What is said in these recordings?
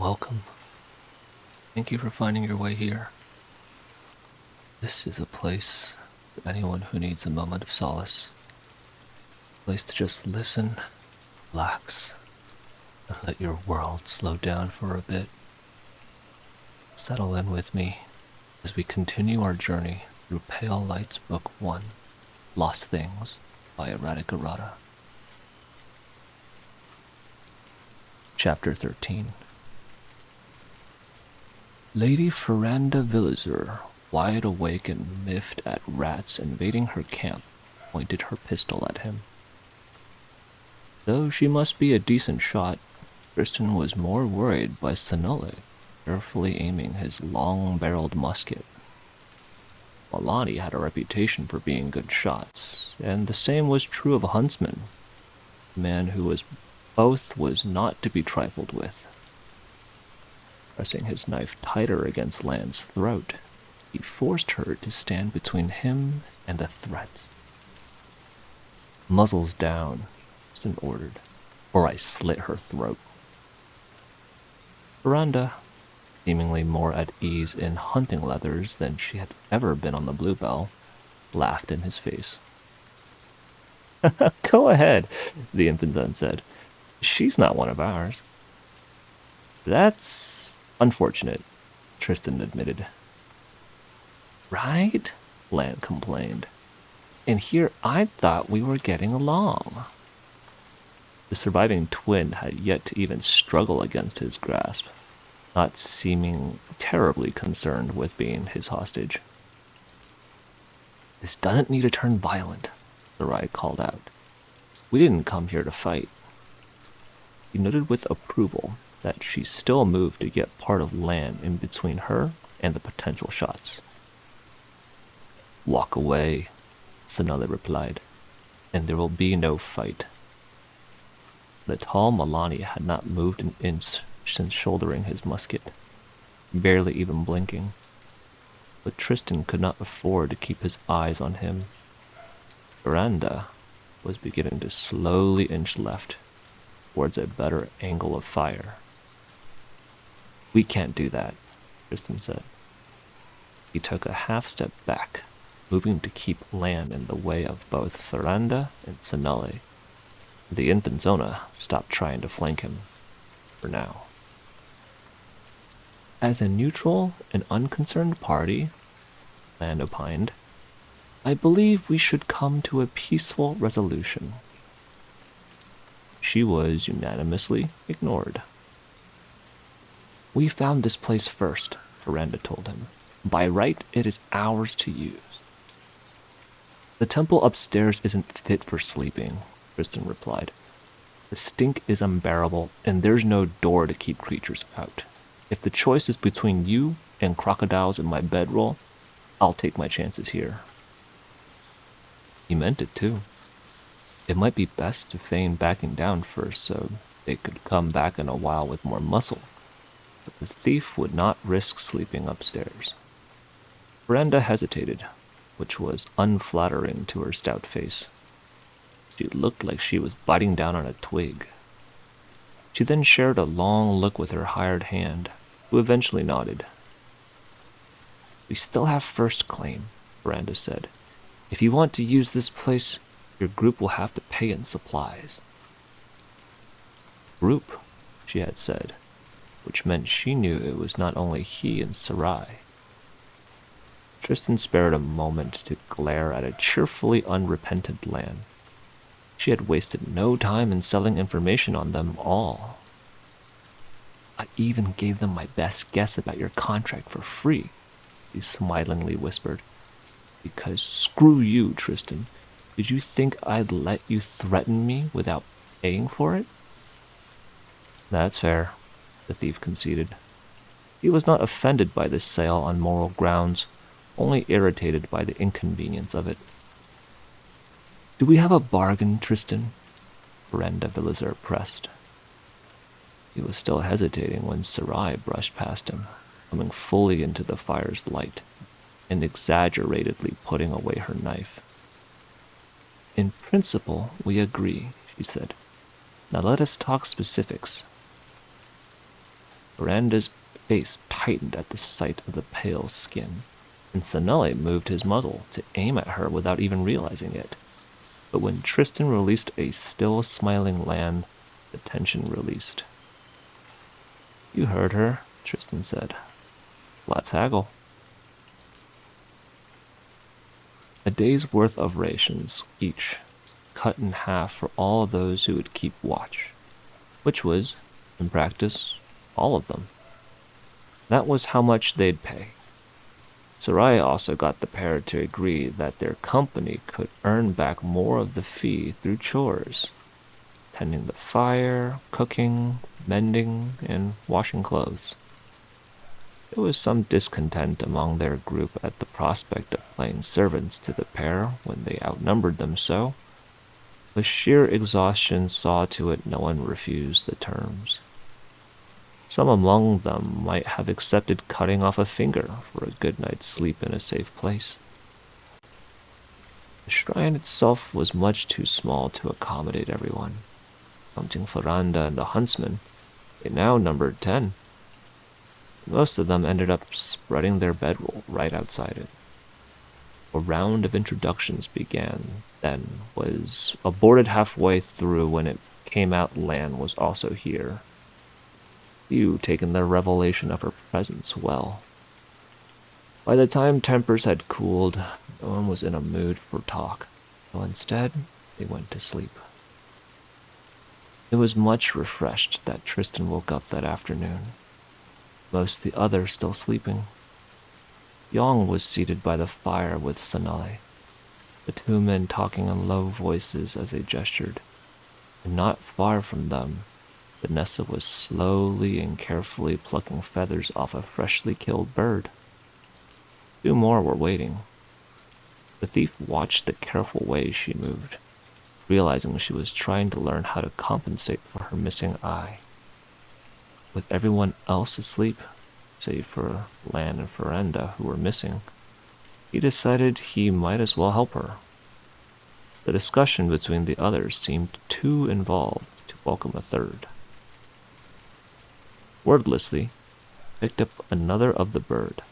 Welcome. Thank you for finding your way here. This is a place for anyone who needs a moment of solace. A place to just listen, relax, and let your world slow down for a bit. Settle in with me as we continue our journey through Pale Light's Book 1, Lost Things by ErraticErrata. Chapter 13. Lady Ferranda Villizer, wide awake and miffed at rats invading her camp, pointed her pistol at him. Though she must be a decent shot, Tristan was more worried by Sonale carefully aiming his long-barreled musket. Malani had a reputation for being good shots, and the same was true of a huntsman, a man who was not to be trifled with. Pressing his knife tighter against Lan's throat, he forced her to stand between him and the threats. Muzzles down, Tristan ordered, or I slit her throat. Ferranda, seemingly more at ease in hunting leathers than she had ever been on the Bluebell, laughed in his face. Go ahead, the infant said. She's not one of ours. That's unfortunate, Tristan admitted. Right? Lan complained. And here I thought we were getting along. The surviving twin had yet to even struggle against his grasp, not seeming terribly concerned with being his hostage. This doesn't need to turn violent, Sarai called out. We didn't come here to fight. He noted with approval that she still moved to get part of Lan in between her and the potential shots. Walk away, Sonale replied, and there will be no fight. The tall Malani had not moved an inch since shouldering his musket, barely even blinking. But Tristan could not afford to keep his eyes on him. Ferranda was beginning to slowly inch left, towards a better angle of fire. We can't do that, Tristan said. He took a half step back, moving to keep Lan in the way of both Ferranda and Sonale. The Infanzona stopped trying to flank him, for now. As a neutral and unconcerned party, Lan opined, I believe we should come to a peaceful resolution. She was unanimously ignored. We found this place first, Ferranda told him. By right, it is ours to use. The temple upstairs isn't fit for sleeping, Tristan replied. The stink is unbearable, and there's no door to keep creatures out. If the choice is between you and crocodiles in my bedroll, I'll take my chances here. He meant it, too. It might be best to feign backing down first so they could come back in a while with more muscle, but the thief would not risk sleeping upstairs. Brenda hesitated, which was unflattering to her stout face. She looked like she was biting down on a twig. She then shared a long look with her hired hand, who eventually nodded. We still have first claim, Brenda said. If you want to use this place, your group will have to pay in supplies. Group, she had said, which meant she knew it was not only he and Sarai. Tristan spared a moment to glare at a cheerfully unrepentant Lan. She had wasted no time in selling information on them all. I even gave them my best guess about your contract for free, he smilingly whispered. Because screw you, Tristan. Did you think I'd let you threaten me without paying for it? That's fair, the thief conceded. He was not offended by this sale on moral grounds, only irritated by the inconvenience of it. Do we have a bargain, Tristan? Brenda Villizer pressed. He was still hesitating when Sarai brushed past him, coming fully into the fire's light, and exaggeratedly putting away her knife. In principle, we agree, she said. Now let us talk specifics. Miranda's face tightened at the sight of the pale skin, and Sanelle moved his muzzle to aim at her without even realizing it. But when Tristan released a still smiling Lan, the tension released. "You heard her," Tristan said. "Let's haggle." A day's worth of rations, each, cut in half for all those who would keep watch, which was, in practice, all of them. That was how much they'd pay. Sarai also got the pair to agree that their company could earn back more of the fee through chores, tending the fire, cooking, mending, and washing clothes. There was some discontent among their group at the prospect of playing servants to the pair when they outnumbered them so, but sheer exhaustion saw to it no one refused the terms. Some among them might have accepted cutting off a finger for a good night's sleep in a safe place. The shrine itself was much too small to accommodate everyone. Counting Ferranda and the huntsman, it now numbered 10. Most of them ended up spreading their bedroll right outside it. A round of introductions began, then was aborted halfway through when it came out Lan was also here. Few taken the revelation of her presence well. By the time tempers had cooled, no one was in a mood for talk, so instead they went to sleep. It was much refreshed that Tristan woke up that afternoon. Most of the others still sleeping. Yong was seated by the fire with Sanale, the two men talking in low voices as they gestured, and not far from them, Vanessa was slowly and carefully plucking feathers off a freshly killed bird. 2 more were waiting. The thief watched the careful way she moved, realizing she was trying to learn how to compensate for her missing eye. With everyone else asleep, save for Lan and Ferranda, who were missing, he decided he might as well help her. The discussion between the others seemed too involved to welcome a third. Wordlessly, picked up another of the bird,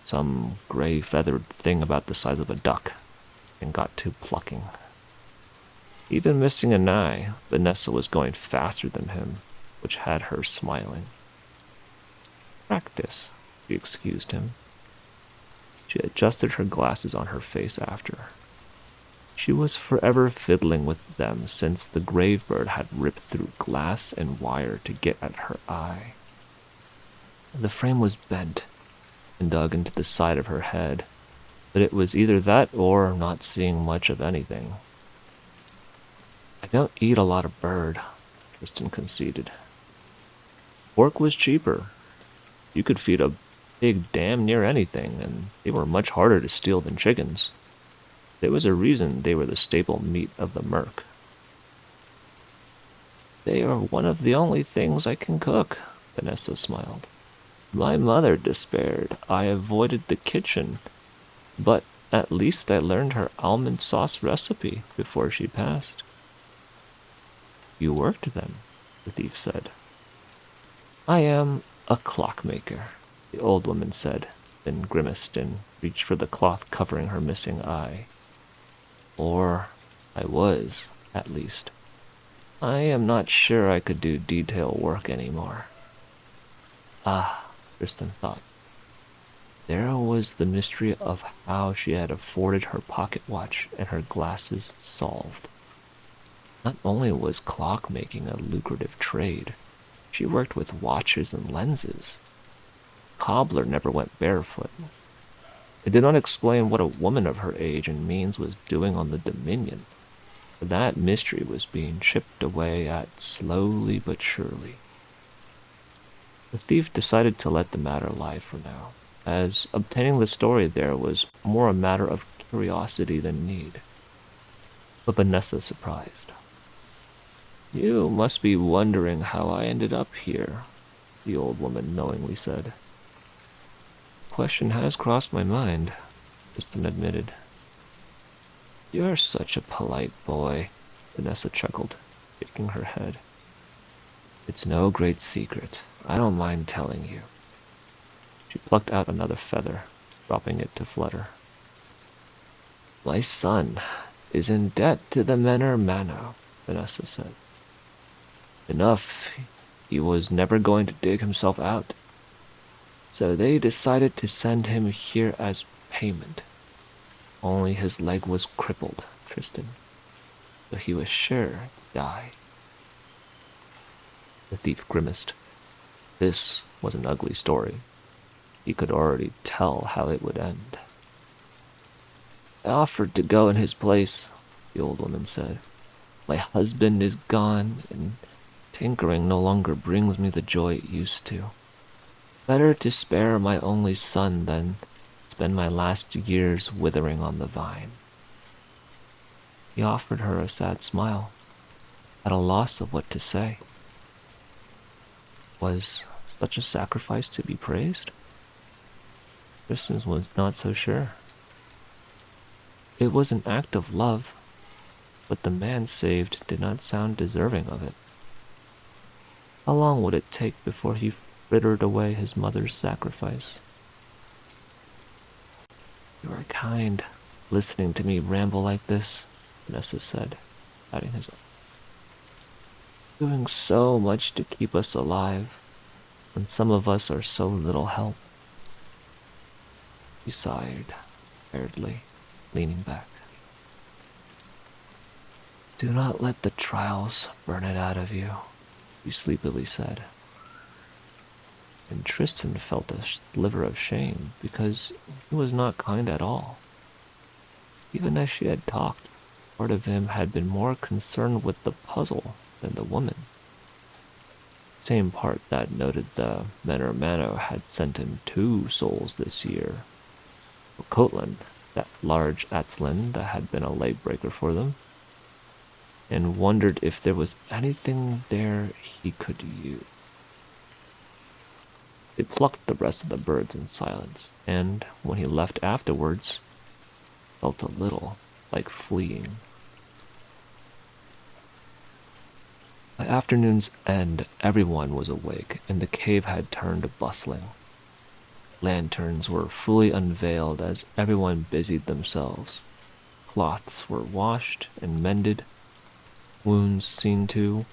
some gray feathered thing about the size of a duck, and got to plucking. Even missing an eye, Vanessa was going faster than him, which had her smiling. "Practice," she excused him. She adjusted her glasses on her face after. She was forever fiddling with them since the grave bird had ripped through glass and wire to get at her eye. The frame was bent and dug into the side of her head, but it was either that or not seeing much of anything. "I don't eat a lot of bird," Tristan conceded. "Pork was cheaper. You could feed a pig damn near anything, and they were much harder to steal than chickens. There was a reason they were the staple meat of the Merc." "They are one of the only things I can cook," Vanessa smiled. "My mother despaired I avoided the kitchen, but at least I learned her almond sauce recipe before she passed." "You worked then," the thief said. "I am a clockmaker," the old woman said, then grimaced and reached for the cloth covering her missing eye. "Or I was, at least. I am not sure I could do detail work anymore." Ah, Tristan thought. There was the mystery of how she had afforded her pocket watch and her glasses solved. Not only was clockmaking a lucrative trade, she worked with watches and lenses. Cobbler never went barefoot. It did not explain what a woman of her age and means was doing on the Dominion, but that mystery was being chipped away at slowly but surely. The thief decided to let the matter lie for now, as obtaining the story there was more a matter of curiosity than need. But Vanessa surprised. "You must be wondering how I ended up here," the old woman knowingly said. "Question has crossed my mind," Tristan admitted. "You're such a polite boy," Vanessa chuckled, shaking her head. It's no great secret. I don't mind telling you. She plucked out another feather, dropping it to flutter. My son is in debt to the Menor Mano, Vanessa said. Enough, he was never going to dig himself out. So they decided to send him here as payment. Only his leg was crippled, Tristan, so he was sure to die. The thief grimaced. This was an ugly story. He could already tell how it would end. I offered to go in his place, the old woman said. My husband is gone, and tinkering no longer brings me the joy it used to. Better to spare my only son than spend my last years withering on the vine. He offered her a sad smile, at a loss of what to say. Was such a sacrifice to be praised? Tristan was not so sure. It was an act of love, but the man saved did not sound deserving of it. How long would it take before he frittered away his mother's sacrifice? You are kind, listening to me ramble like this, Vanessa said, patting his arm. Doing so much to keep us alive, when some of us are so little help. He sighed, tiredly, leaning back. Do not let the trials burn it out of you, he sleepily said. And Tristan felt a sliver of shame, because he was not kind at all. Even as she had talked, part of him had been more concerned with the puzzle than the woman. Same part that noted the Menor Mano had sent him 2 souls this year. For Cotland, that large Atzlin that had been a leg breaker for them, and wondered if there was anything there he could use. They plucked the rest of the birds in silence, and when he left afterwards, felt a little like fleeing. By afternoon's end, everyone was awake, and the cave had turned bustling. Lanterns were fully unveiled as everyone busied themselves. Cloths were washed and mended, wounds seen to.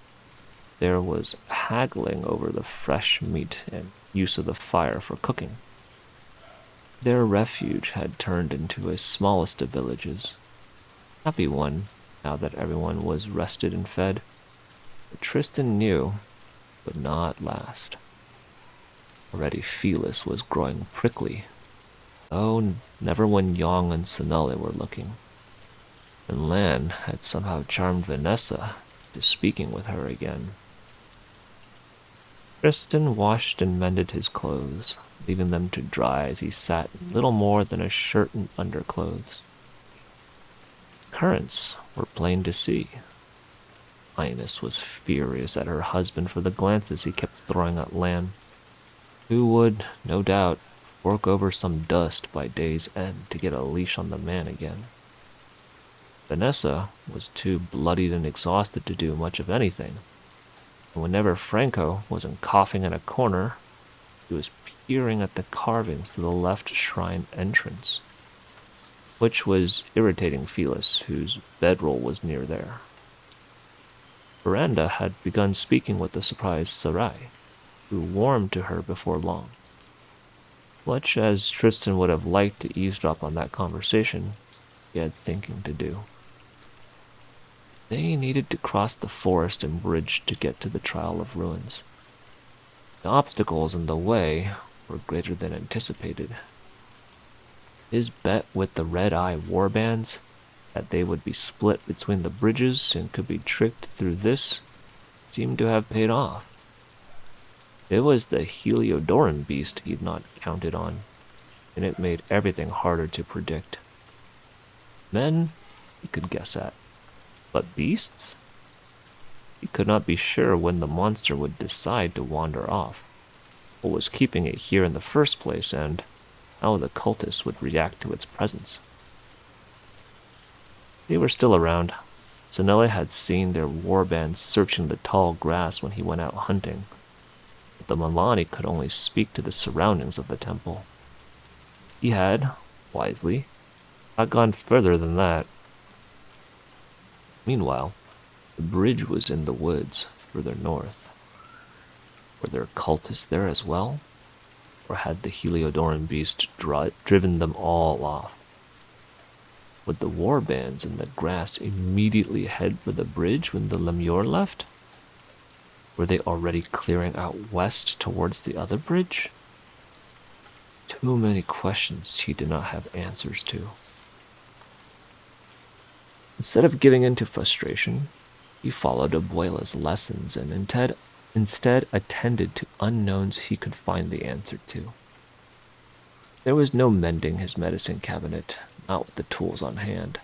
There was haggling over the fresh meat and use of the fire for cooking. Their refuge had turned into the smallest of villages. Happy one, now that everyone was rested and fed. But Tristan knew would not last. Already Felis was growing prickly. Oh, never when Yong and Sonali were looking. And Lan had somehow charmed Vanessa to speaking with her again. Tristan washed and mended his clothes, leaving them to dry as he sat in little more than a shirt and underclothes. Currents were plain to see. Ines was furious at her husband for the glances he kept throwing at Lan, who would, no doubt, fork over some dust by day's end to get a leash on the man again. Vanessa was too bloodied and exhausted to do much of anything, and whenever Franco wasn't coughing in a corner, he was peering at the carvings to the left shrine entrance, which was irritating Felis, whose bedroll was near there. Miranda had begun speaking with the surprised Sarai, who warmed to her before long. Much as Tristan would have liked to eavesdrop on that conversation, he had thinking to do. They needed to cross the forest and bridge to get to the Trial of Ruins. The obstacles in the way were greater than anticipated. His bet with the red-eye warbands, that they would be split between the bridges and could be tricked through this, seemed to have paid off. It was the Heliodoran beast he'd not counted on, and it made everything harder to predict. Men, he could guess at, but beasts? He could not be sure when the monster would decide to wander off, what was keeping it here in the first place, and how the cultists would react to its presence. They were still around, Sanelle had seen their warbands searching the tall grass when he went out hunting, but the Milani could only speak to the surroundings of the temple. He had, wisely, not gone further than that. Meanwhile, the bridge was in the woods further north. Were there cultists there as well? Or had the Heliodoran beast driven them all off? Would the warbands in the grass immediately head for the bridge when the Lemure left? Were they already clearing out west towards the other bridge? Too many questions he did not have answers to. Instead of giving in to frustration, he followed Abuela's lessons and instead attended to unknowns he could find the answer to. There was no mending his medicine cabinet, not with the tools on hand,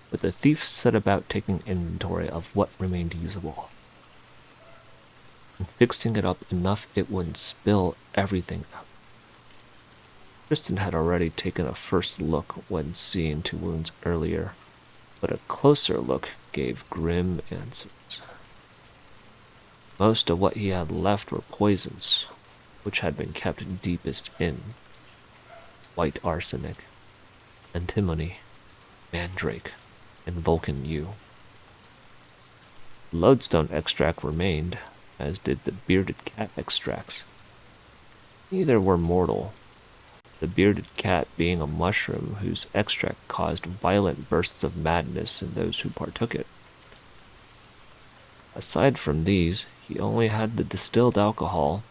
but the thief set about taking inventory of what remained usable, and fixing it up enough it wouldn't spill everything out. Tristan had already taken a first look when seeing to wounds earlier, but a closer look gave grim answers. Most of what he had left were poisons, which had been kept deepest in. White arsenic, antimony, mandrake, and Vulcan yew. Lodestone extract remained, as did the bearded cat extracts. Neither were mortal, the bearded cat being a mushroom whose extract caused violent bursts of madness in those who partook it. Aside from these, he only had the distilled alcohol,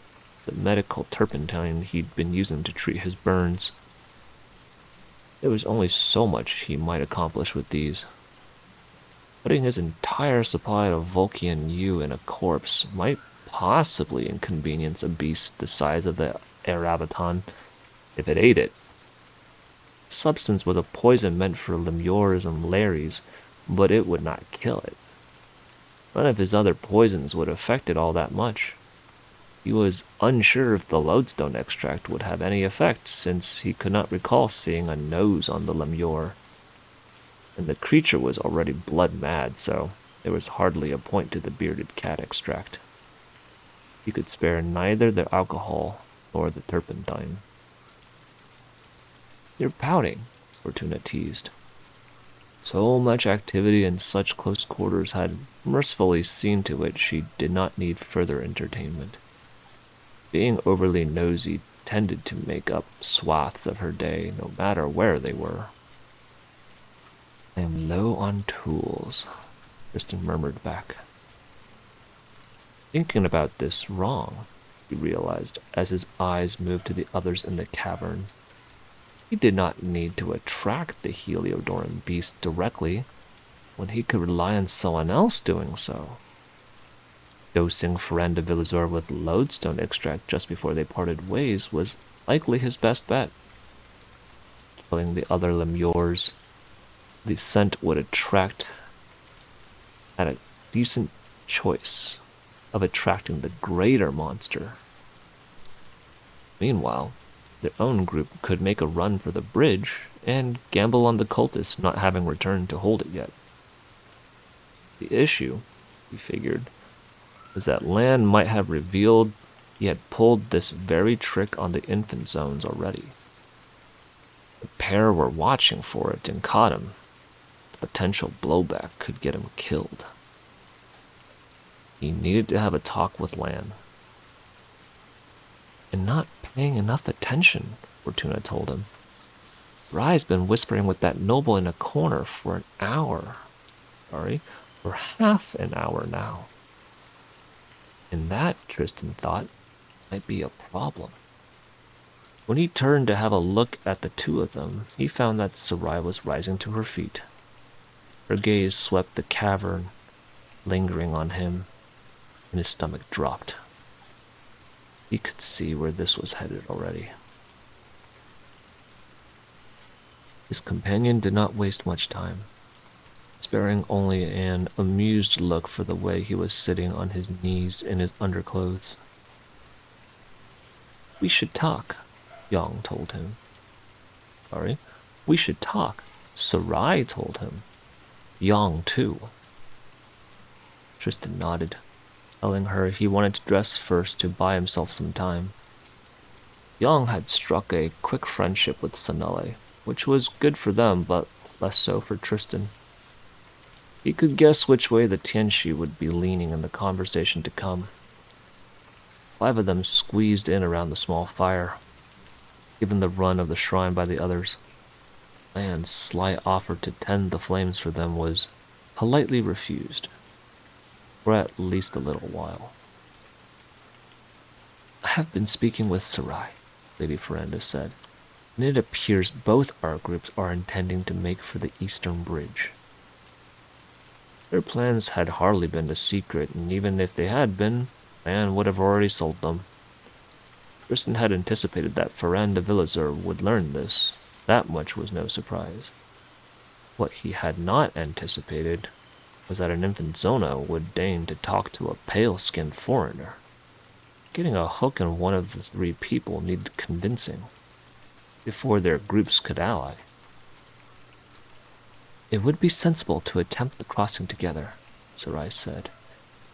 the medical turpentine he'd been using to treat his burns. There was only so much he might accomplish with these. Putting his entire supply of Vulcan yew in a corpse might possibly inconvenience a beast the size of the Erabaton if it ate it. The substance was a poison meant for lemures and laries, but it would not kill it. None of his other poisons would affect it all that much. He was unsure if the lodestone extract would have any effect, since he could not recall seeing a nose on the lemure, and the creature was already blood mad, so there was hardly a point to the bearded cat extract. He could spare neither the alcohol nor the turpentine. "You're pouting," Fortuna teased. So much activity in such close quarters had mercifully seen to it she did not need further entertainment. Being overly nosy tended to make up swaths of her day, no matter where they were. "I am low on tools," Tristan murmured back. Thinking about this wrong, he realized as his eyes moved to the others in the cavern. He did not need to attract the Heliodoran beast directly when he could rely on someone else doing so. Dosing Ferran de Villazor with lodestone extract just before they parted ways was likely his best bet. Killing the other lemures, the scent would attract at a decent choice of attracting the greater monster. Meanwhile, their own group could make a run for the bridge and gamble on the cultists not having returned to hold it yet. The issue, he figured, was that Lan might have revealed he had pulled this very trick on the infant zones already. The pair were watching for it and caught him. The potential blowback could get him killed. He needed to have a talk with Lan. "And not paying enough attention," Fortuna told him. "Rye's been whispering with that noble in a corner for for half an hour now." And that, Tristan thought, might be a problem. When he turned to have a look at the two of them, he found that Sarai was rising to her feet. Her gaze swept the cavern, lingering on him, and his stomach dropped. He could see where this was headed already. His companion did not waste much time, sparing only an amused look for the way he was sitting on his knees in his underclothes. "We should talk," Yang told him. "We should talk," Sarai told him. Yang, too. Tristan nodded, telling her he wanted to dress first to buy himself some time. Young had struck a quick friendship with Sanelle, which was good for them, but less so for Tristan. He could guess which way the Tianshi would be leaning in the conversation to come. 5 of them squeezed in around the small fire, given the run of the shrine by the others. Lan's sly offer to tend the flames for them was politely refused, for at least a little while. I have been speaking with Sarai, Lady Ferranda said, and it appears both our groups are intending to make for the eastern bridge. Their plans had hardly been a secret, and even if they had been, Lan would have already sold them. Tristan had anticipated that Ferranda Villazur would learn this. That much was no surprise. What he had not anticipated was that an infant Zona would deign to talk to a pale-skinned foreigner. Getting a hook in one of the 3 people needed convincing before their groups could ally. It would be sensible to attempt the crossing together, Sarai said.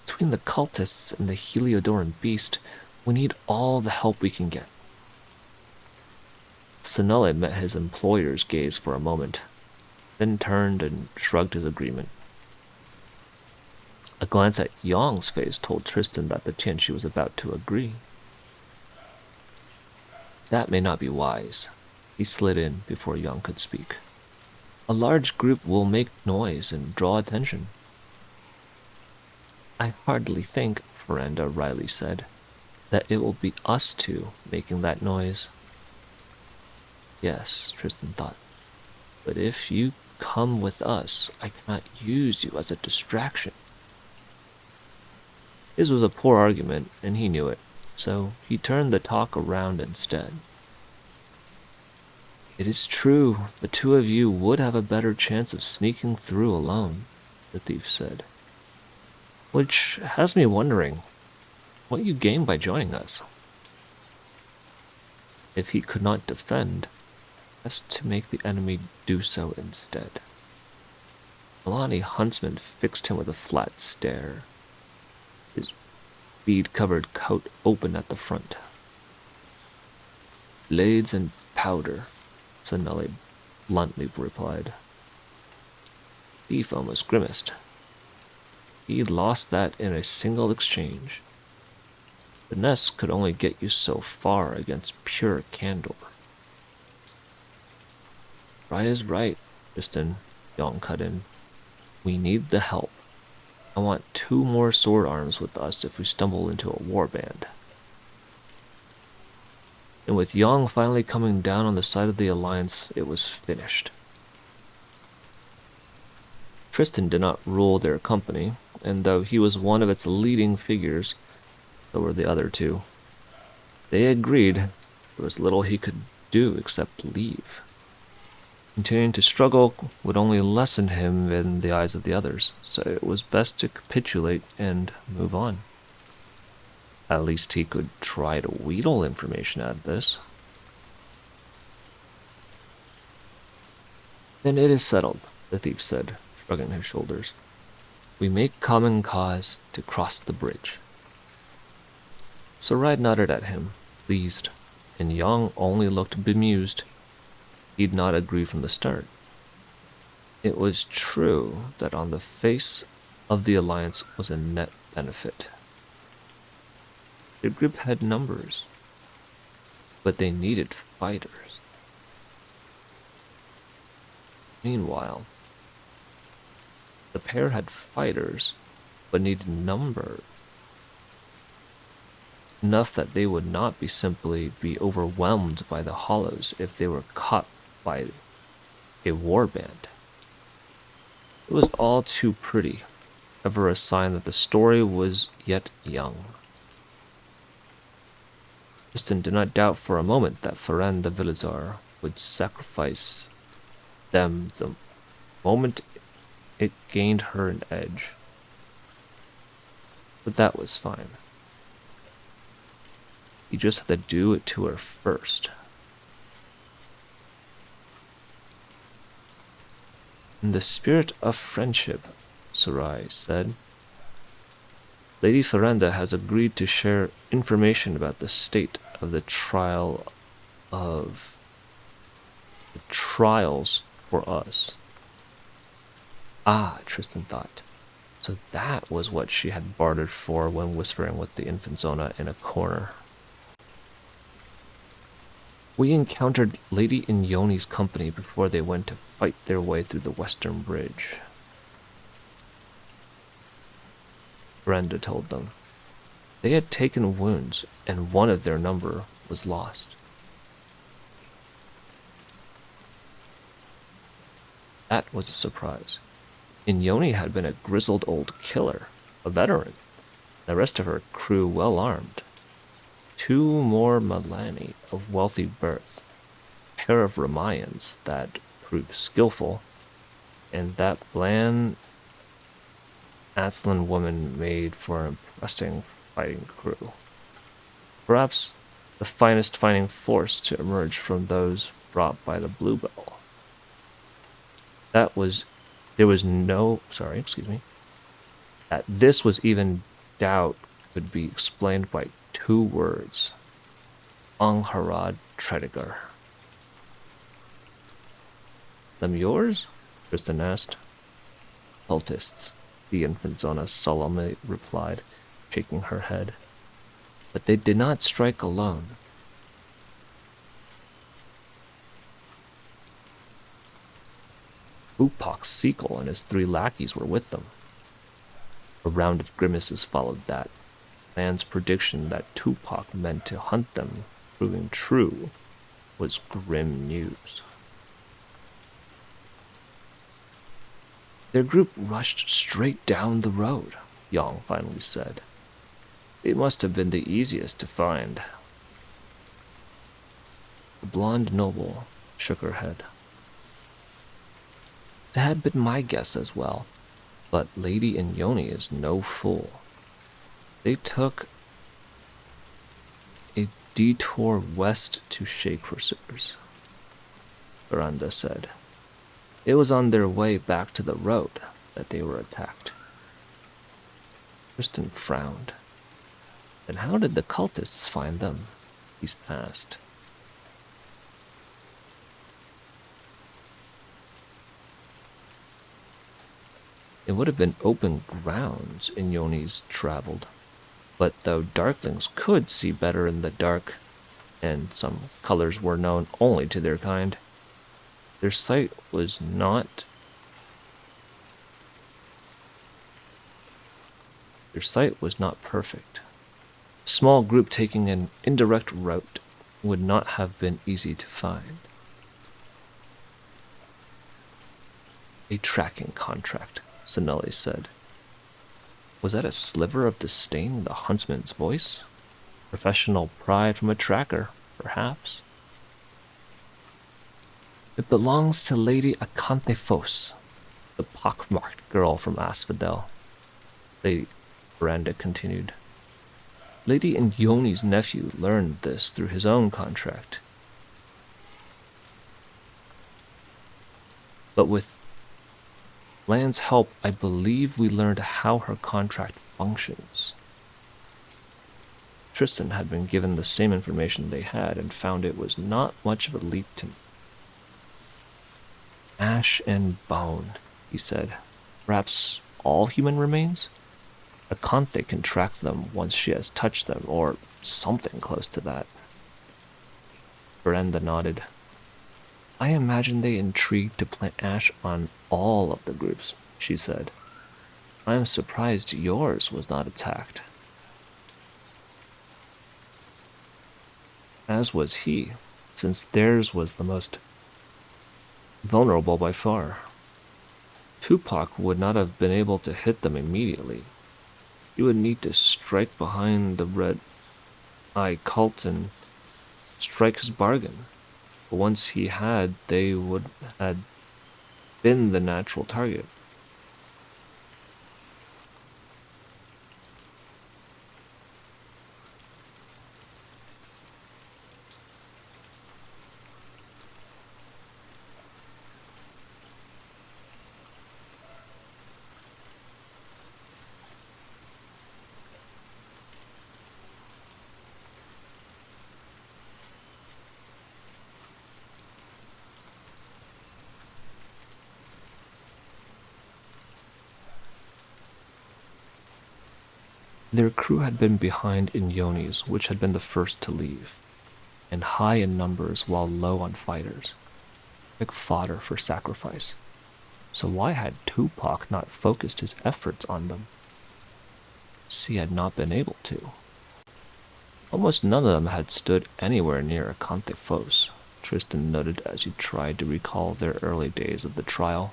Between the cultists and the Heliodoran beast, we need all the help we can get. Sanelle met his employer's gaze for a moment, then turned and shrugged his agreement. A glance at Yong's face told Tristan that the Tianshi was about to agree. That may not be wise. He slid in before Yong could speak. A large group will make noise and draw attention. I hardly think, Ferranda Riley said, that it will be us 2 making that noise. Yes, Tristan thought, but if you come with us, I cannot use you as a distraction. His was a poor argument, and he knew it, so he turned the talk around instead. It is true, the 2 of you would have a better chance of sneaking through alone, the thief said. Which has me wondering what you gain by joining us. If he could not defend, best to make the enemy do so instead. Milani Huntsman fixed him with a flat stare, his bead-covered coat open at the front. Blades and powder, Sanelle bluntly replied. Thief almost grimaced. He lost that in a single exchange. The nest could only get you so far against pure candor. Rai is right, Tristan, Yong cut in. We need the help. I want 2 more sword arms with us if we stumble into a warband. And with Yong finally coming down on the side of the Alliance, it was finished. Tristan did not rule their company, and though he was one of its leading figures, so were the other 2. They agreed there was little he could do except leave. Continuing to struggle would only lessen him in the eyes of the others, so it was best to capitulate and move on. At least he could try to wheedle information out of this. Then it is settled, the thief said, shrugging his shoulders. We make common cause to cross the bridge. Sarai nodded at him, pleased, and Yong only looked bemused. He'd not agreed from the start. It was true that on the face of the Alliance was a net benefit. Their group had numbers, but they needed fighters. Meanwhile, the pair had fighters, but needed numbers. Enough that they would not simply be overwhelmed by the hollows if they were caught by a warband. It was all too pretty, ever a sign that the story was yet young. Tristan did not doubt for a moment that Ferranda Villazur would sacrifice them the moment it gained her an edge. But that was fine. He just had to do it to her first. In the spirit of friendship, Sarai said, Lady Ferranda has agreed to share information about the state of the trials for us. Ah, Tristan thought. So that was what she had bartered for when whispering with the infant Zona in a corner. We encountered Lady Inyoni's company before they went to fight their way through the western bridge, Brenda told them. They had taken wounds, and one of their number was lost. That was a surprise. Inyoni had been a grizzled old killer, a veteran, the rest of her crew well armed. 2 more Malani of wealthy birth, a pair of Ramayans that proved skillful, and that bland Aztlan woman made for an impressive fighting crew. Perhaps the finest fighting force to emerge from those brought by the Bluebell. That this was even doubt could be explained by 2 words. Angharad Tredegar. Them yours? Tristan asked. Cultists, the infant Zona solemnly replied, shaking her head. But they did not strike alone. Upak Sequel and his 3 lackeys were with them. A round of grimaces followed that. Man's prediction that Tupac meant to hunt them, proving true, was grim news. Their group rushed straight down the road, Yang finally said. It must have been the easiest to find. The blonde noble shook her head. It had been my guess as well, but Lady Inyoni is no fool. They took a detour west to Shea Crusaders, Veranda said. It was on their way back to the road that they were attacked. Tristan frowned. Then how did the cultists find them? He asked. It would have been open grounds Inyoni's traveled, but though darklings could see better in the dark, and some colors were known only to their kind, their sight was not perfect. A small group taking an indirect route would not have been easy to find. A tracking contract, Sinelli said. Was that a sliver of disdain in the huntsman's voice? Professional pride from a tracker, perhaps. It belongs to Lady Acanthe Fos, the pockmarked girl from Asphodel. Lady Veranda continued. Lady Inyoni's nephew learned this through his own contract. But with Lan's help, I believe we learned how her contract functions. Tristan had been given the same information they had and found it was not much of a leap to me. Ash and bone, he said. Perhaps all human remains? Acanthe can track them once she has touched them, or something close to that. Veranda nodded. I imagine they intrigued to plant ash on all of the groups, she said. I am surprised yours was not attacked. As was he, since theirs was the most vulnerable by far. Tupac would not have been able to hit them immediately. He would need to strike behind the red eye cult and strike his bargain. But once he had, they would have been the natural target. Their crew had been behind in Yoni's, which had been the first to leave, and high in numbers while low on fighters, like fodder for sacrifice. So why had Tupac not focused his efforts on them? He had not been able to. Almost none of them had stood anywhere near Acante Fos, Tristan noted as he tried to recall their early days of the trial.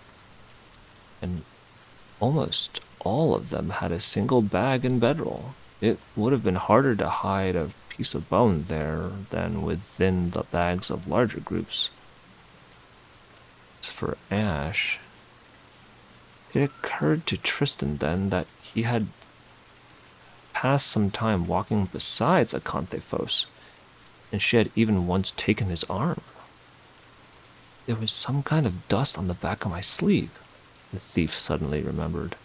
And almost all of them had a single bag and bedroll. It would have been harder to hide a piece of bone there than within the bags of larger groups. As for Ash, it occurred to Tristan then that he had passed some time walking besides Acante Fos, and she had even once taken his arm. There was some kind of dust on the back of my sleeve, the thief suddenly remembered.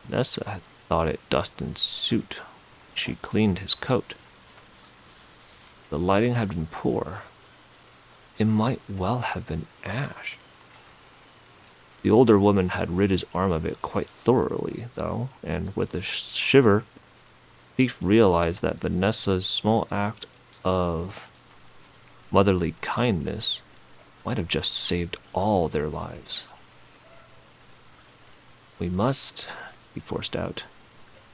Nessa had thought it Dustin's suit. She cleaned his coat. The lighting had been poor. It might well have been Ash. The older woman had rid his arm of it quite thoroughly, though, and with a shiver, Thief realized that Vanessa's small act of motherly kindness might have just saved all their lives. We must, he forced out,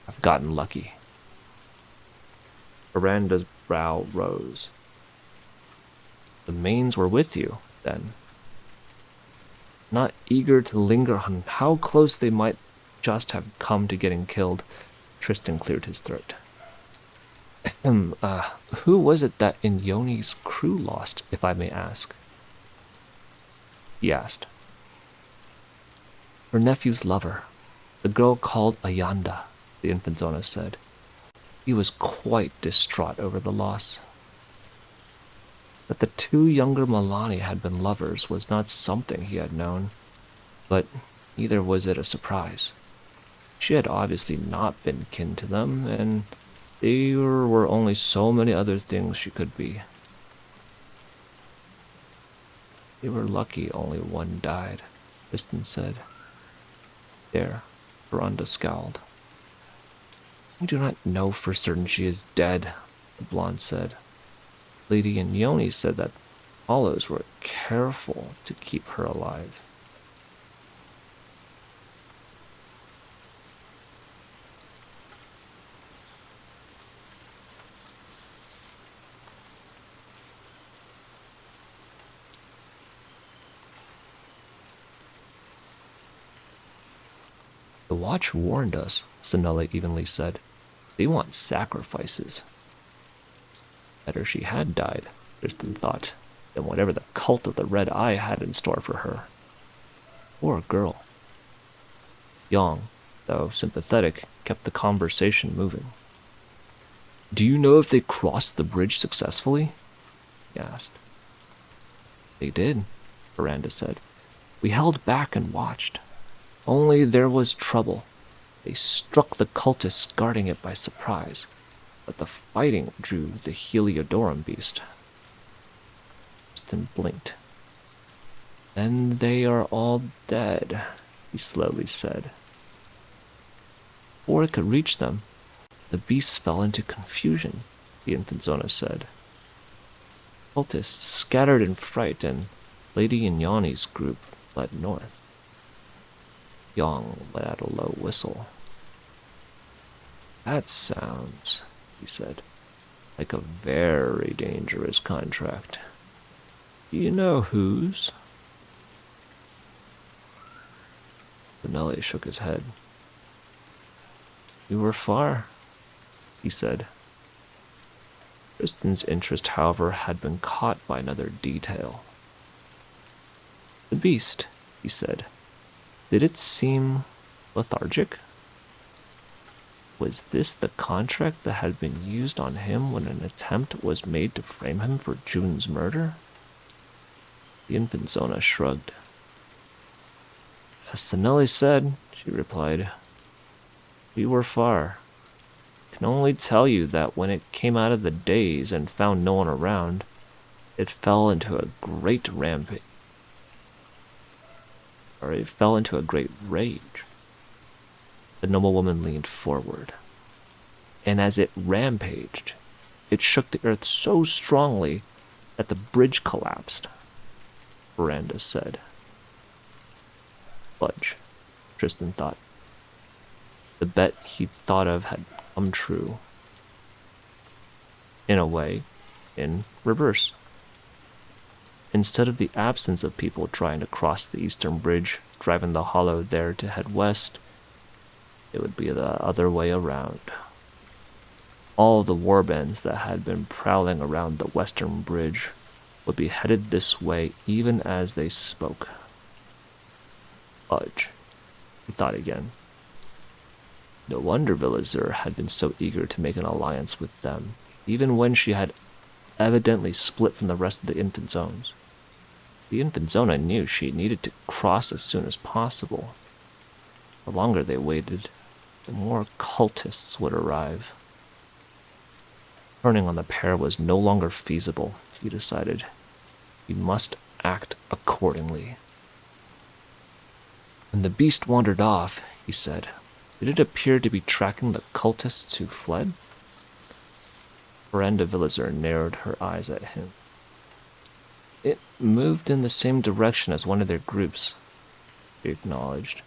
have gotten lucky. Miranda's brow rose. The Mains were with you, then. Not eager to linger on how close they might just have come to getting killed, Tristan cleared his throat. Who was it that Inyoni's crew lost, if I may ask? He asked. Her nephew's lover, the girl called Ayanda, the Infanzona said. He was quite distraught over the loss. That the two younger Milani had been lovers was not something he had known, but neither was it a surprise. She had obviously not been kin to them, and there were only so many other things she could be. They were lucky only one died, Tristan said. There, Veranda scowled. We do not know for certain she is dead, the blonde said. Lady Inyoni said that Hollows were careful to keep her alive. The watch warned us, Sinella evenly said. They want sacrifices. Better she had died, Tristan thought, than whatever the cult of the Red Eye had in store for her. Poor girl. Young, though sympathetic, kept the conversation moving. Do you know if they crossed the bridge successfully? He asked. They did, Veranda said. We held back and watched. Only there was trouble. They struck the cultists guarding it by surprise, but the fighting drew the Heliodorum beast. Tristan blinked. Then they are all dead, he slowly said. Before it could reach them, the beast fell into confusion, the Infanzona said. Cultists scattered in fright, and Lady Inyani's group fled north. Yang let out a low whistle. That sounds, he said, like a very dangerous contract. Do you know whose? Benelli shook his head. You were far, he said. Tristan's interest, however, had been caught by another detail. The beast, he said. Did it seem lethargic? Was this the contract that had been used on him when an attempt was made to frame him for June's murder? The Infanzona shrugged. As Sinelli said, she replied, we were far. I can only tell you that when it came out of the daze and found no one around, it fell into a great rampage. It fell into a great rage. The noblewoman leaned forward. and as it rampaged, it shook the earth so strongly that the bridge collapsed, Miranda said. Fudge, Tristan thought. The bet he'd thought of had come true. In a way, in reverse. Instead of the absence of people trying to cross the eastern bridge, driving the hollow there to head west, it would be the other way around. All the warbands that had been prowling around the western bridge would be headed this way even as they spoke. Fudge, he thought again. No wonder Villizer had been so eager to make an alliance with them, even when she had evidently split from the rest of the infant zones. The infant zona knew she needed to cross as soon as possible. The longer they waited, the more cultists would arrive. Turning on the pair was no longer feasible, he decided. He must act accordingly. When the beast wandered off, he said, did it appear to be tracking the cultists who fled? Miranda Villizer narrowed her eyes at him. It moved in the same direction as one of their groups, she acknowledged.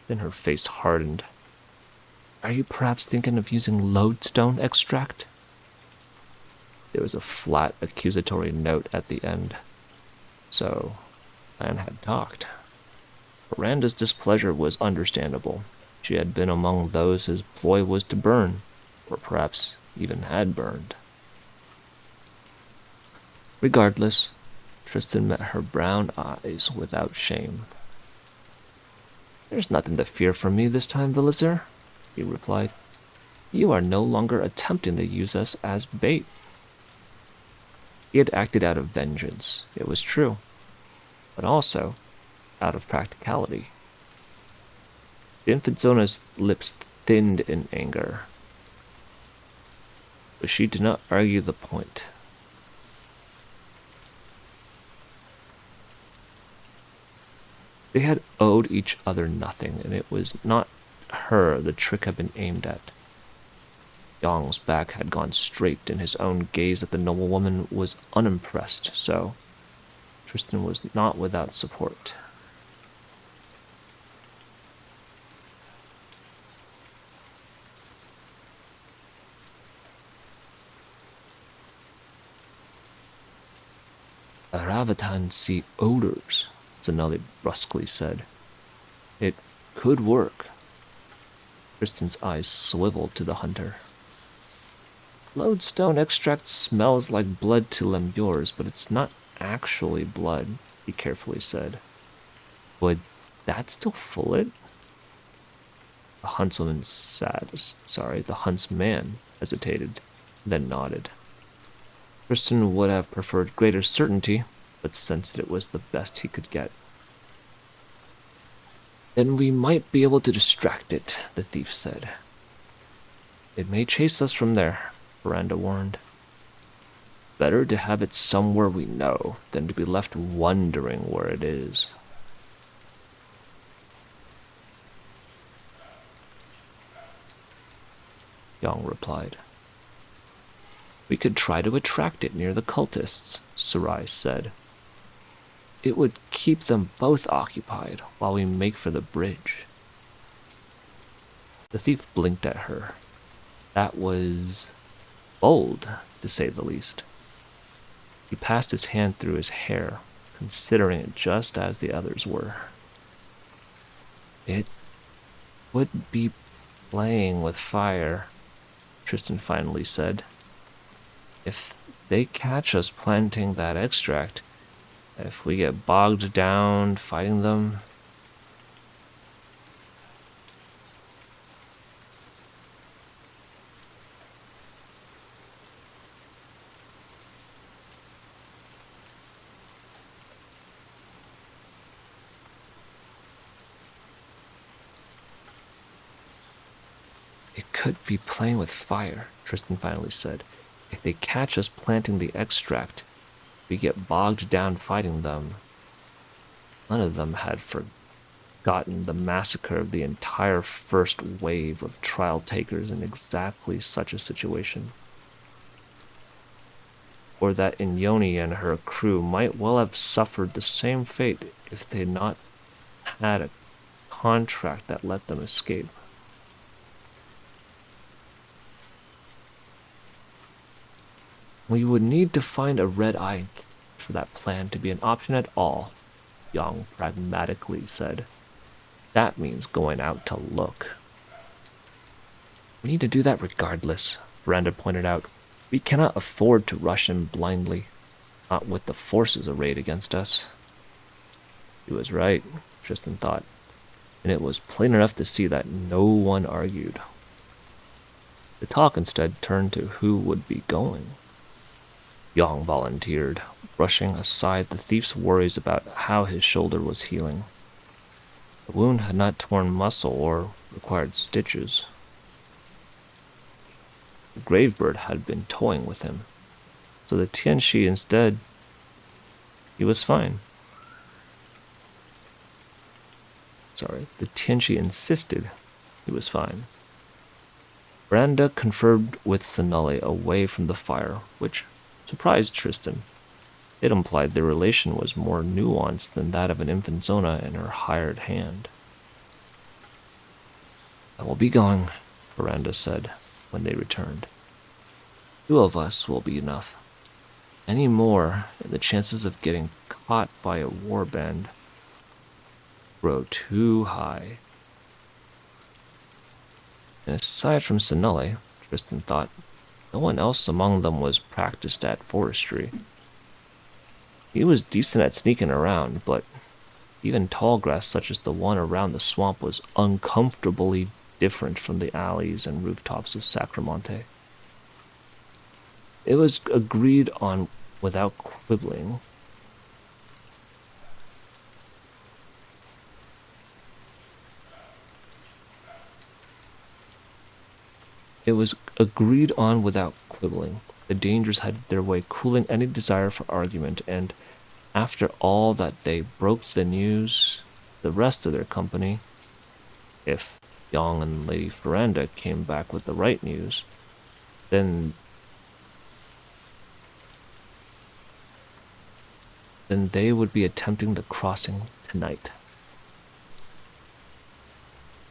Then her face hardened. Are you perhaps thinking of using lodestone extract? There was a flat, accusatory note at the end. So, Anne had talked. Miranda's displeasure was understandable. She had been among those his ploy was to burn, or perhaps even had burned. Regardless, Tristan met her brown eyes without shame. There's nothing to fear from me this time, Villizer, he replied. You are no longer attempting to use us as bait. He had acted out of vengeance, it was true, but also out of practicality. The infant Zona's lips thinned in anger, but she did not argue the point. They had owed each other nothing, and it was not her the trick had been aimed at. Yang's back had gone straight, and his own gaze at the noblewoman was unimpressed, so Tristan was not without support. Aravatans see odors, Zanelli brusquely said. It could work. Tristan's eyes swiveled to the hunter. Lodestone extract smells like blood to Lemures, but it's not actually blood, he carefully said. Would that still fool it? The huntsman hesitated, then nodded. Tristan would have preferred greater certainty, but sensed it was the best he could get. Then we might be able to distract it, the thief said. It may chase us from there, Miranda warned. Better to have it somewhere we know than to be left wondering where it is. Yang replied. We could try to attract it near the cultists, Sarai said. It would keep them both occupied while we make for the bridge. The thief blinked at her. That was bold, to say the least. He passed his hand through his hair, considering it just as the others were. It would be playing with fire, Tristan finally said. If they catch us planting that extract, if we get bogged down fighting them, it could be playing with fire, Tristan finally said. If they catch us planting the extract, we get bogged down fighting them. None of them had gotten the massacre of the entire first wave of trial takers in exactly such a situation. Or that Inyoni and her crew might well have suffered the same fate if they had not had a contract that let them escape. We would need to find a red-eye for that plan to be an option at all, Yang pragmatically said. That means going out to look. We need to do that regardless, Veranda pointed out. We cannot afford to rush in blindly, not with the forces arrayed against us. He was right, Tristan thought, and it was plain enough to see that no one argued. The talk instead turned to who would be going. Yang volunteered, brushing aside the thief's worries about how his shoulder was healing. The wound had not torn muscle or required stitches. The Gravebird had been toying with him, so the Tianxi instead, he was fine. The Tianxi insisted he was fine. Veranda conferred with Sonali away from the fire, which surprised Tristan. It implied their relation was more nuanced than that of an infanzona and her hired hand. I will be going, Veranda said when they returned. 2 of us will be enough. Any more, and the chances of getting caught by a warband grow too high. And aside from Sonali, Tristan thought, no one else among them was practiced at forestry. He was decent at sneaking around, but even tall grass such as the one around the swamp was uncomfortably different from the alleys and rooftops of Sacramonte. It was agreed on without quibbling. The dangers had their way cooling any desire for argument, and after all that they broke the news, the rest of their company, if Yang and Lady Veranda came back with the right news, then they would be attempting the crossing tonight.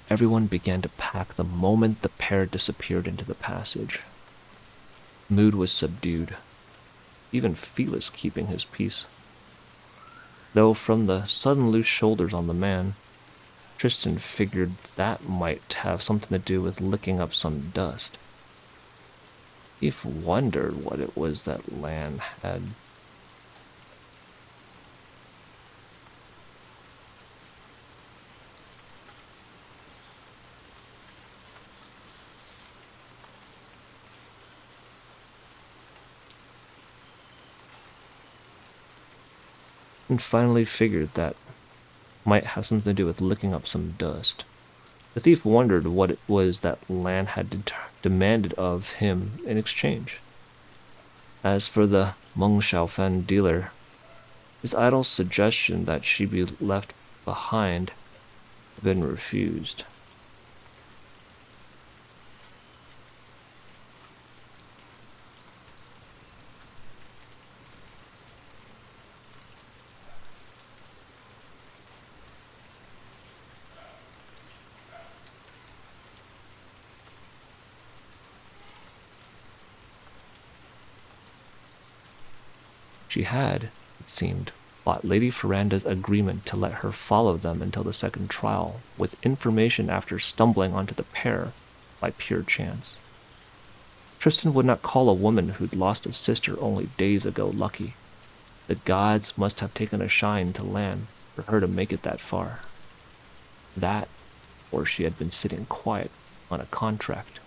Everyone began to pack the moment the pair disappeared into the passage. Mood was subdued, even Felix keeping his peace. Though from the sudden loose shoulders on the man, Tristan figured that might have something to do with licking up some dust. He wondered what it was that Lan had. And finally figured that might have something to do with licking up some dust. The thief wondered what it was that Lan had demanded of him in exchange. As for the Meng Xiaofan dealer, his idle suggestion that she be left behind had been refused. She had, it seemed, bought Lady Veranda's agreement to let her follow them until the second trial, with information after stumbling onto the pair by pure chance. Tristan would not call a woman who'd lost a sister only days ago lucky. The gods must have taken a shine to Lan for her to make it that far. That, or she had been sitting quiet on a contract.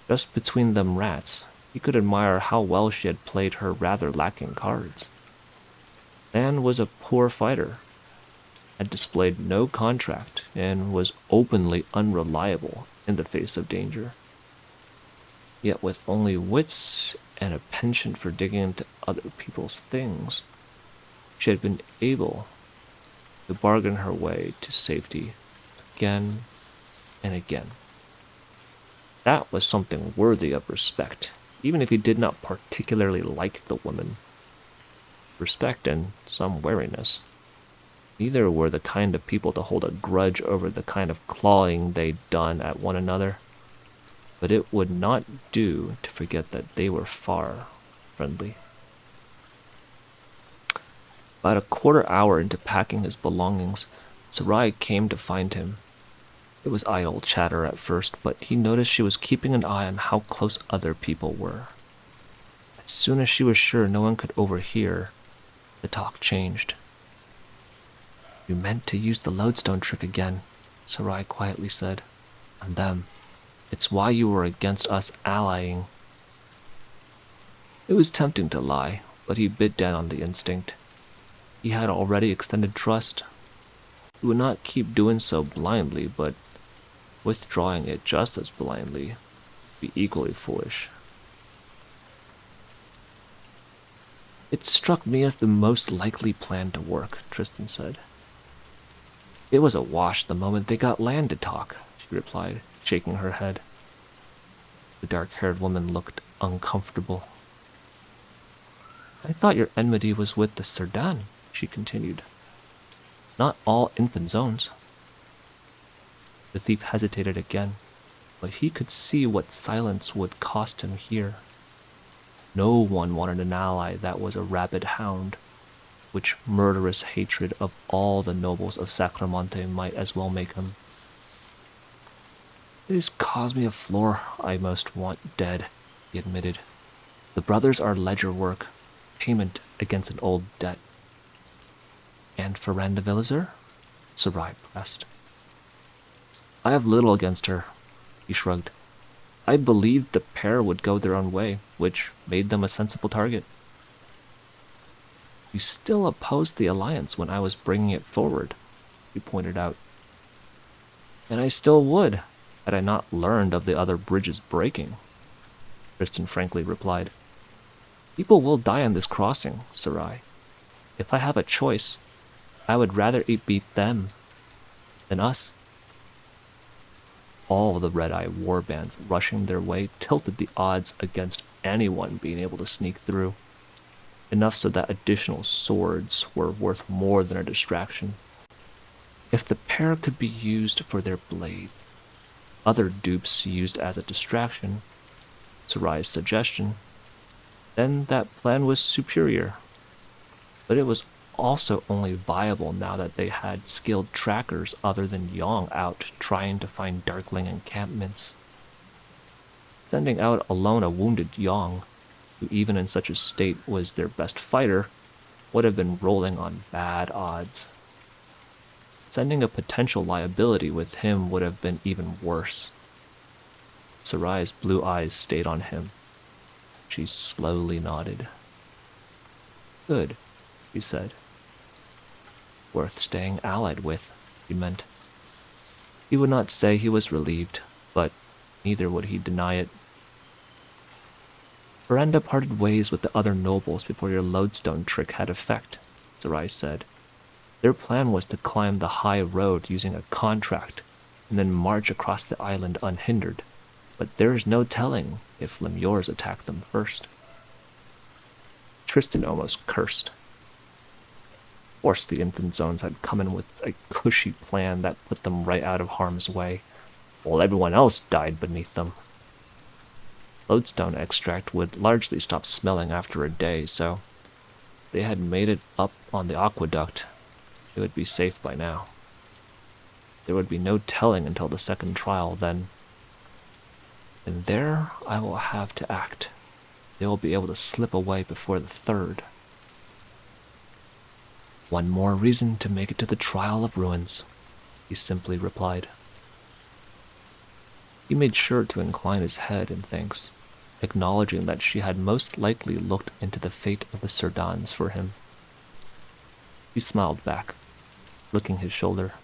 Just between them rats, he could admire how well she had played her rather lacking cards. Lan was a poor fighter, had displayed no contract, and was openly unreliable in the face of danger. Yet with only wits and a penchant for digging into other people's things, she had been able to bargain her way to safety again and again. That was something worthy of respect, even if he did not particularly like the woman. Respect and some wariness. Neither were the kind of people to hold a grudge over the kind of clawing they'd done at one another, but it would not do to forget that they were far friendly. About a quarter hour into packing his belongings, Sarai came to find him. It was idle chatter at first, but he noticed she was keeping an eye on how close other people were. As soon as she was sure no one could overhear, the talk changed. "You meant to use the lodestone trick again," Sarai quietly said. "On them. It's why you were against us allying." It was tempting to lie, but he bit down on the instinct. He had already extended trust. He would not keep doing so blindly, but withdrawing it just as blindly would be equally foolish. "It struck me as the most likely plan to work," Tristan said. "It was a wash the moment they got Lan to talk," she replied, shaking her head. The dark-haired woman looked uncomfortable. "I thought your enmity was with the Serdan," she continued. "Not all infant zones." The thief hesitated again, but he could see what silence would cost him here. No one wanted an ally that was a rabid hound, which murderous hatred of all the nobles of Sacramonte might as well make him. "It is Cosme of Flor I most want dead," he admitted. "The brothers are ledger work, payment against an old debt." "And Ferranda Villazur?" Sarai pressed. "I have little against her," he shrugged. "I believed the pair would go their own way, which made them a sensible target." "You still opposed the alliance when I was bringing it forward," he pointed out. "And I still would, had I not learned of the other bridges breaking," Tristan frankly replied. "People will die on this crossing, Sarai. If I have a choice, I would rather it be them than us." All the red-eye warbands rushing their way tilted the odds against anyone being able to sneak through, enough so that additional swords were worth more than a distraction. If the pair could be used for their blade, other dupes used as a distraction, Sarai's suggestion, then that plan was superior. But it was also only viable now that they had skilled trackers other than Yong out trying to find Darkling encampments. Sending out alone a wounded Yong, who even in such a state was their best fighter, would have been rolling on bad odds. Sending a potential liability with him would have been even worse. Sarai's blue eyes stayed on him. She slowly nodded. "Good," he said. "Worth staying allied with," he meant. He would not say he was relieved, but neither would he deny it. "Veranda parted ways with the other nobles before your lodestone trick had effect," Sarai said. "Their plan was to climb the high road using a contract and then march across the island unhindered, but there is no telling if Lemures attack them first." Tristan almost cursed. Of course the infant zones had come in with a cushy plan that put them right out of harm's way, while everyone else died beneath them. Lodestone extract would largely stop smelling after a day, so if they had made it up on the aqueduct, it would be safe by now. There would be no telling until the second trial then. And there I will have to act. They will be able to slip away before the third. "One more reason to make it to the Trial of Ruins," he simply replied. He made sure to incline his head in thanks, acknowledging that she had most likely looked into the fate of the Serdans for him. He smiled back, licking his shoulder.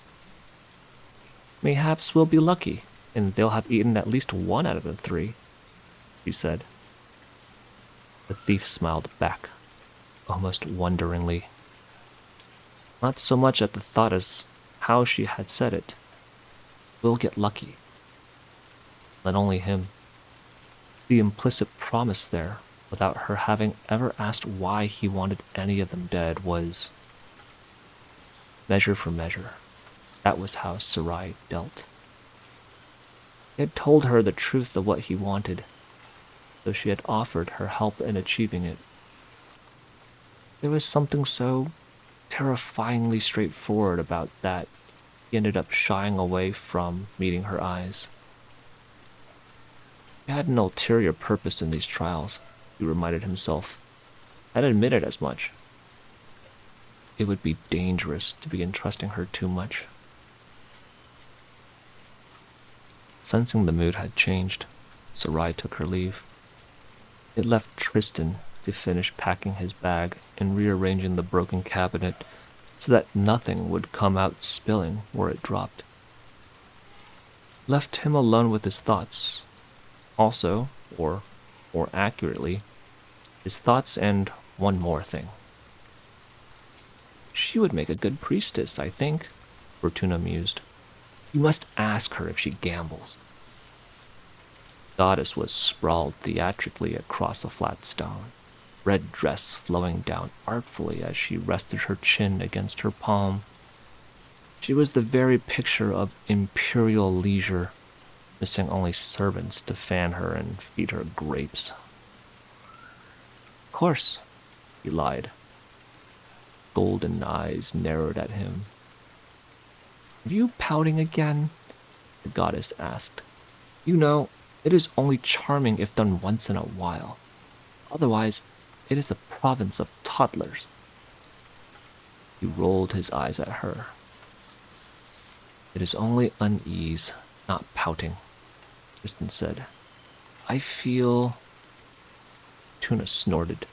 "Mayhaps we'll be lucky, and they'll have eaten at least one out of the three," he said. The thief smiled back, almost wonderingly. not so much at the thought as how she had said it. We'll get lucky. Let only him. The implicit promise there, without her having ever asked why he wanted any of them dead, was measure for measure. That was how Sarai dealt. He had told her the truth of what he wanted, though she had offered her help in achieving it. There was something so terrifyingly straightforward about that he ended up shying away from meeting her eyes. He had an ulterior purpose in these trials, he reminded himself, and admitted as much. It would be dangerous to be entrusting her too much. Sensing the mood had changed, Sarai took her leave. It left Tristan to finish packing his bag and rearranging the broken cabinet so that nothing would come out spilling where it dropped. Left him alone with his thoughts. Also, or more accurately, his thoughts and one more thing. She would make a good priestess, I think, Fortuna mused. You must ask her if she gambles. The goddess was sprawled theatrically across a flat stone, red dress flowing down artfully as she rested her chin against her palm. She was the very picture of imperial leisure, missing only servants to fan her and feed her grapes. Of course, he lied. Golden eyes narrowed at him. Are you pouting again? The goddess asked. You know, it is only charming if done once in a while. Otherwise, it is the province of toddlers. He rolled his eyes at her. It is only unease, not pouting, Tristan said. I feel... Tuna snorted.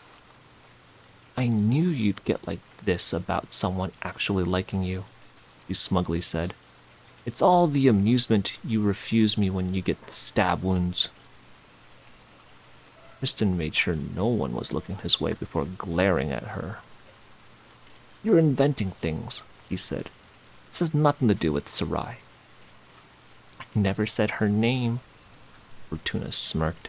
I knew you'd get like this about someone actually liking you, he smugly said. It's all the amusement you refuse me when you get stab wounds. Tristan made sure no one was looking his way before glaring at her. You're inventing things, he said. This has nothing to do with Sarai. I never said her name, Fortuna smirked.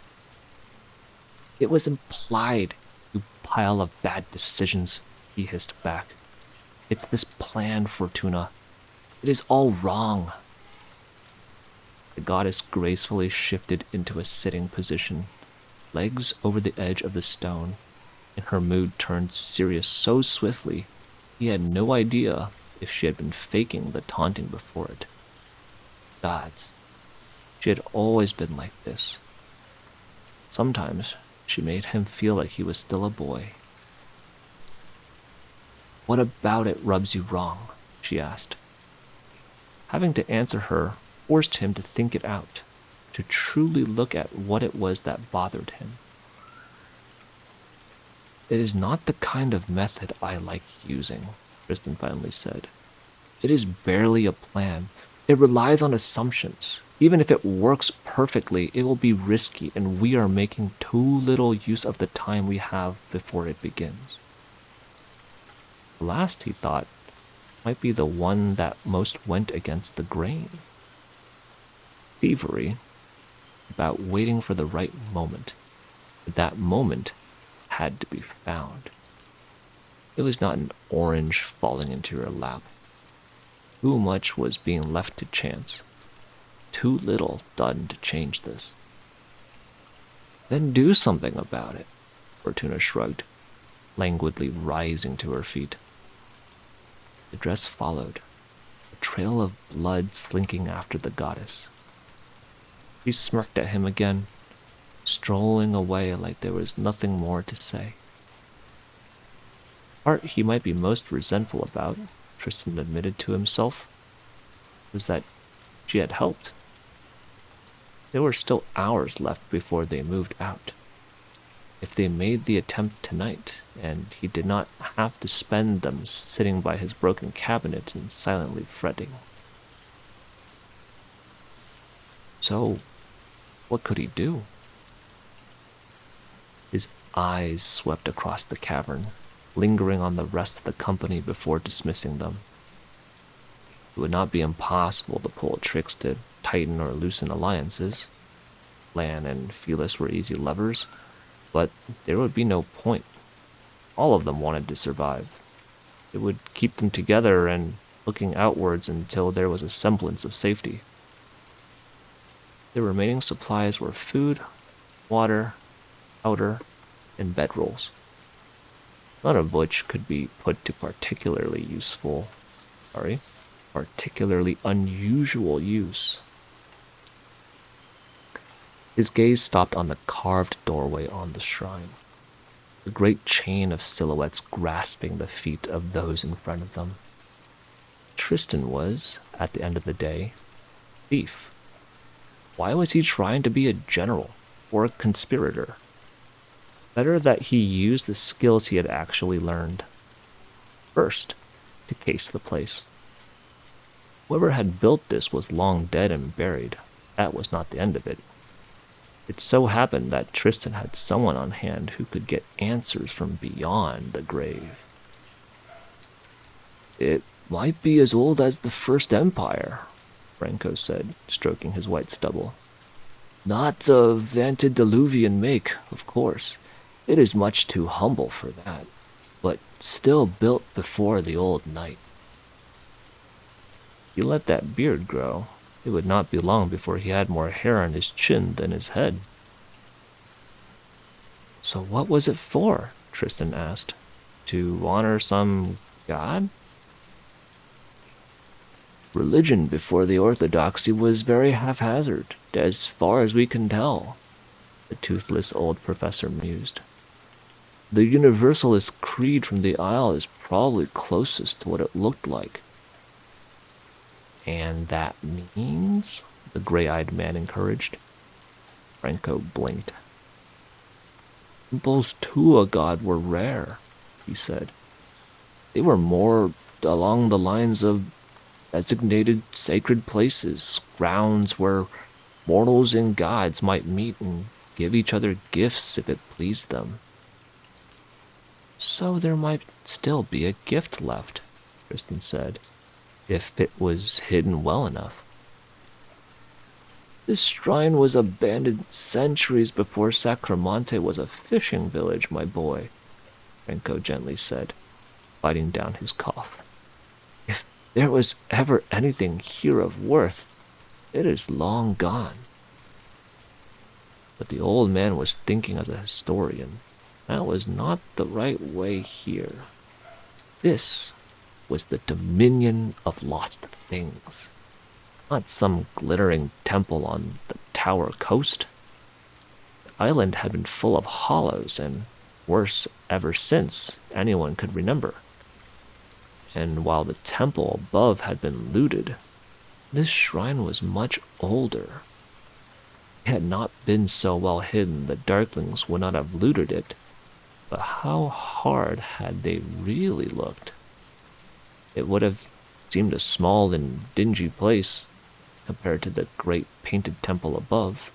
It was implied, you pile of bad decisions, he hissed back. It's this plan, Fortuna. It is all wrong. The goddess gracefully shifted into a sitting position, legs over the edge of the stone, and her mood turned serious so swiftly he had no idea if she had been faking the taunting before it. Gods, she had always been like this. Sometimes she made him feel like he was still a boy. What about it rubs you wrong? She asked. Having to answer her forced him to think it out, to truly look at what it was that bothered him. It is not the kind of method I like using, Tristan finally said. It is barely a plan. It relies on assumptions. Even if it works perfectly, it will be risky, and we are making too little use of the time we have before it begins. The last, he thought, might be the one that most went against the grain. Thievery, about waiting for the right moment. But that moment had to be found. It was not an orange falling into your lap. Too much was being left to chance. Too little done to change this. Then do something about it, Fortuna shrugged, languidly rising to her feet. The dress followed, a trail of blood slinking after the goddess. She smirked at him again, strolling away like there was nothing more to say. The part he might be most resentful about, Tristan admitted to himself, was that she had helped. There were still hours left before they moved out. If they made the attempt tonight, and he did not have to spend them sitting by his broken cabinet and silently fretting. So, what could he do? His eyes swept across the cavern, lingering on the rest of the company before dismissing them. It would not be impossible to pull tricks to tighten or loosen alliances. Lan and Felis were easy levers, but there would be no point. All of them wanted to survive. It would keep them together and looking outwards until there was a semblance of safety. The remaining supplies were food, water, powder, and bedrolls, none of which could be put to particularly unusual use. His gaze stopped on the carved doorway on the shrine, the great chain of silhouettes grasping the feet of those in front of them. Tristan was, at the end of the day, a thief. Why was he trying to be a general or a conspirator? Better that he used the skills he had actually learned. First, to case the place. Whoever had built this was long dead and buried. That was not the end of it. It so happened that Tristan had someone on hand who could get answers from beyond the grave. It might be as old as the First Empire, Franco said, stroking his white stubble. Not of antediluvian make, of course. It is much too humble for that, but still built before the old knight. He let that beard grow. It would not be long before he had more hair on his chin than his head. So what was it for? Tristan asked. To honor some god? Religion before the orthodoxy was very haphazard, as far as we can tell, the toothless old professor mused. The Universalist creed from the Isle is probably closest to what it looked like. And that means? The gray-eyed man encouraged. Franco blinked. Temples to a god were rare, he said. They were more along the lines of designated sacred places, grounds where mortals and gods might meet and give each other gifts if it pleased them. So there might still be a gift left, Tristan said, if it was hidden well enough. This shrine was abandoned centuries before Sacramonte was a fishing village, my boy, Franco gently said, fighting down his cough. If there was ever anything here of worth, it is long gone. But the old man was thinking as a historian. That was not the right way here. This was the dominion of lost things, not some glittering temple on the Tower Coast. The island had been full of hollows and worse ever since anyone could remember. And while the temple above had been looted, this shrine was much older. It had not been so well hidden the Darklings would not have looted it, but how hard had they really looked? It would have seemed a small and dingy place compared to the great painted temple above.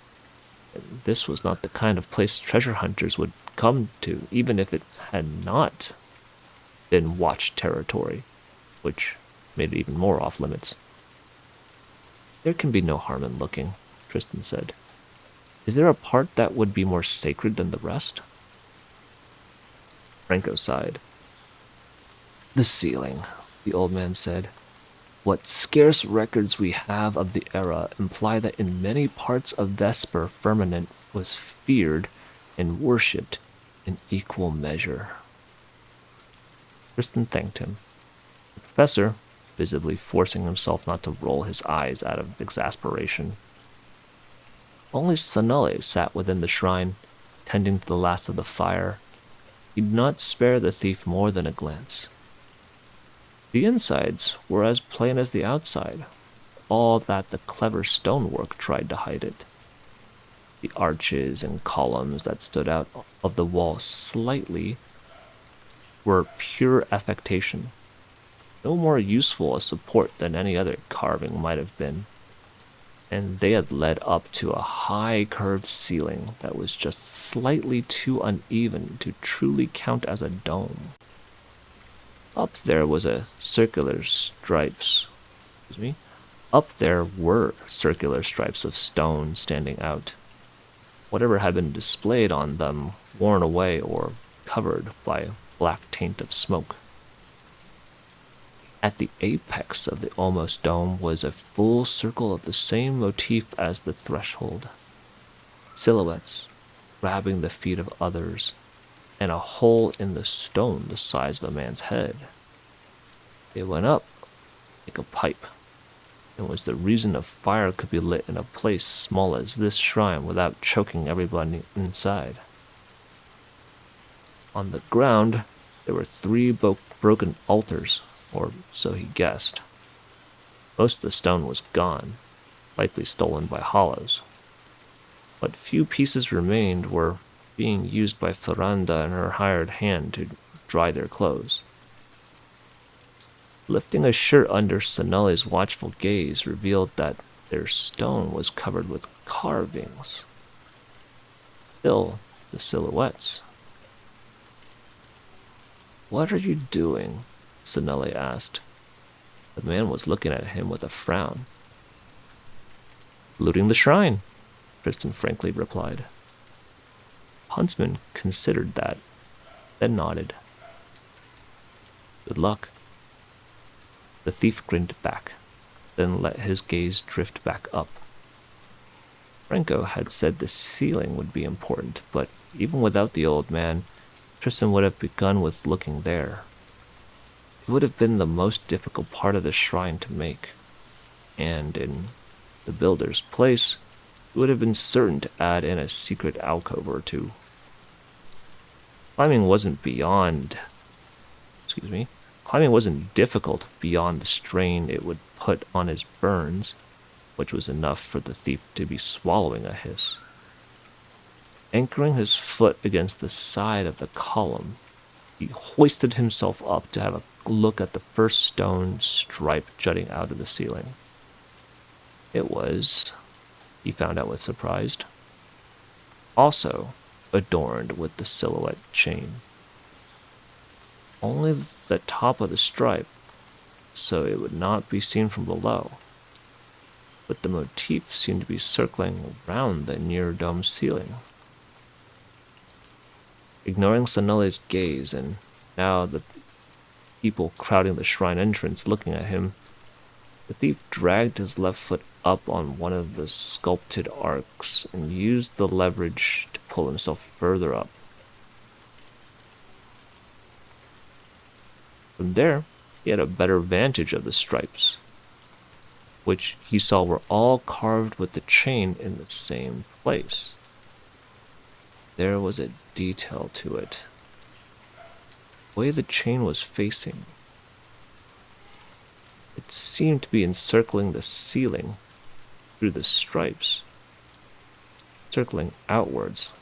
And this was not the kind of place treasure hunters would come to, even if it had not been watch territory, which made it even more off limits. There can be no harm in looking, Tristan said. Is there a part that would be more sacred than the rest? Franco sighed. The ceiling, the old man said. What scarce records we have of the era imply that in many parts of Vesper firmament was feared and worshipped in equal measure. Tristan thanked him. The professor, visibly forcing himself not to roll his eyes out of exasperation. Only Sonale sat within the shrine, tending to the last of the fire. He did not spare the thief more than a glance. The insides were as plain as the outside, all that the clever stonework tried to hide it. The arches and columns that stood out of the wall slightly were pure affectation, no more useful a support than any other carving might have been, and they had led up to a high curved ceiling that was just slightly too uneven to truly count as a dome. Up there was a circular stripes. Excuse me. Up there were circular stripes of stone standing out. Whatever had been displayed on them worn away or covered by a black taint of smoke. At the apex of the almost dome was a full circle of the same motif as the threshold. Silhouettes grabbing the feet of others, and a hole in the stone the size of a man's head. It went up like a pipe, and was the reason a fire could be lit in a place small as this shrine without choking everybody inside. On the ground, there were three broken altars, or so he guessed. Most of the stone was gone, likely stolen by hollows. What few pieces remained were being used by Ferranda and her hired hand to dry their clothes. Lifting a shirt under Sonali's watchful gaze revealed that their stone was covered with carvings. Still, the silhouettes. "What are you doing?" Sonali asked. The man was looking at him with a frown. "Looting the shrine," Tristan frankly replied. Huntsman considered that, then nodded. "Good luck." The thief grinned back, then let his gaze drift back up. Franco had said the ceiling would be important, but even without the old man, Tristan would have begun with looking there. It would have been the most difficult part of the shrine to make, and in the builder's place, it would have been certain to add in a secret alcove or two. Climbing wasn't difficult beyond the strain it would put on his burns, which was enough for the thief to be swallowing a hiss. Anchoring his foot against the side of the column, he hoisted himself up to have a look at the first stone stripe jutting out of the ceiling. It was, he found out with surprise, also adorned with the silhouette chain. Only the top of the stripe, so it would not be seen from below, but the motif seemed to be circling around the near dome ceiling. Ignoring Sonali's gaze, and now the people crowding the shrine entrance looking at him, the thief dragged his left foot up on one of the sculpted arcs and used the leverage to pull himself further up. From there, he had a better vantage of the stripes, which he saw were all carved with the chain in the same place. There was a detail to it. The way the chain was facing, it seemed to be encircling the ceiling through the stripes, circling outwards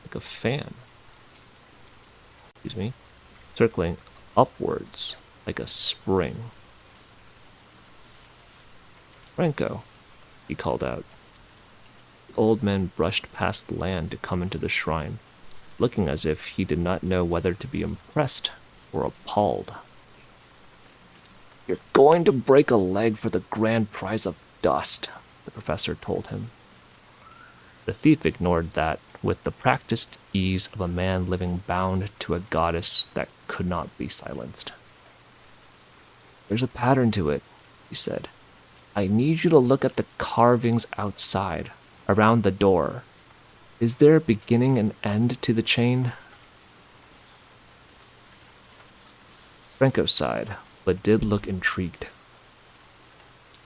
like a fan. Circling upwards like a spring. "Franco," he called out. The old man brushed past the land to come into the shrine, looking as if he did not know whether to be impressed or appalled. "You're going to break a leg for the grand prize of dust," the professor told him. The thief ignored that with the practiced ease of a man living bound to a goddess that could not be silenced. "There's a pattern to it," he said. "I need you to look at the carvings outside, around the door. Is there a beginning and end to the chain?" Franco sighed, but did look intrigued.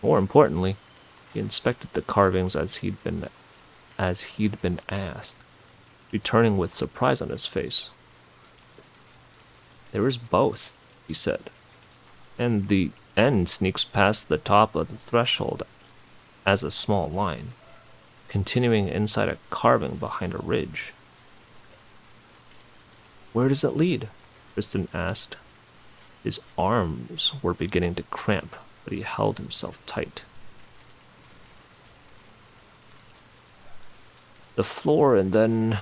More importantly, he inspected the carvings as he'd been asked, returning with surprise on his face. "There is both," he said, "and the end sneaks past the top of the threshold as a small line, continuing inside a carving behind a ridge." "Where does it lead?" Tristan asked. His arms were beginning to cramp, but he held himself tight. "The floor and then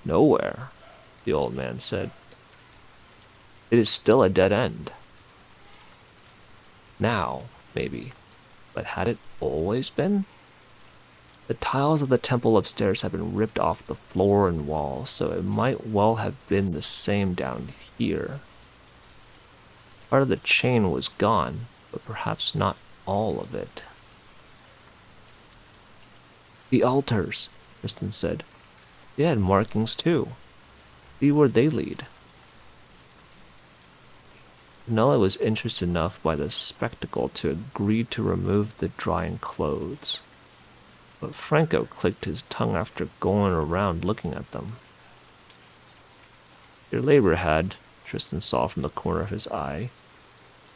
nowhere," the old man said. It is still a dead end. Now, maybe. But had it always been? The tiles of the temple upstairs had been ripped off the floor and walls, so it might well have been the same down here. Part of the chain was gone, but perhaps not all of it. The altars, Kristen said. They had markings too. See where they lead. Nella was interested enough by the spectacle to agree to remove the drying clothes. But Franco clicked his tongue after going around looking at them. Their labor had, Tristan saw from the corner of his eye,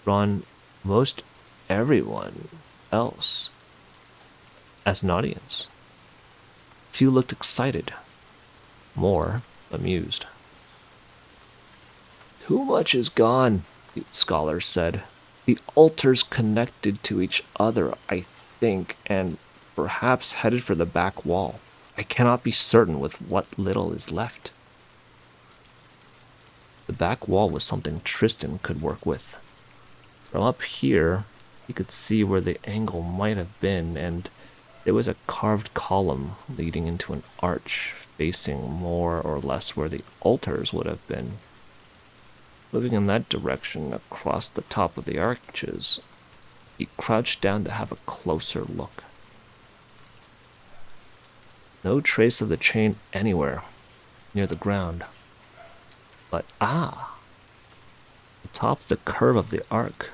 drawn most everyone else as an audience. Few looked excited, more amused. Too much is gone, the scholar said. The altars connected to each other, I think, and perhaps headed for the back wall. I cannot be certain with what little is left. The back wall was something Tristan could work with. From up here, he could see where the angle might have been, and there was a carved column leading into an arch facing more or less where the altars would have been. Moving in that direction across the top of the arches, he crouched down to have a closer look. No trace of the chain anywhere near the ground. But atop the curve of the arc,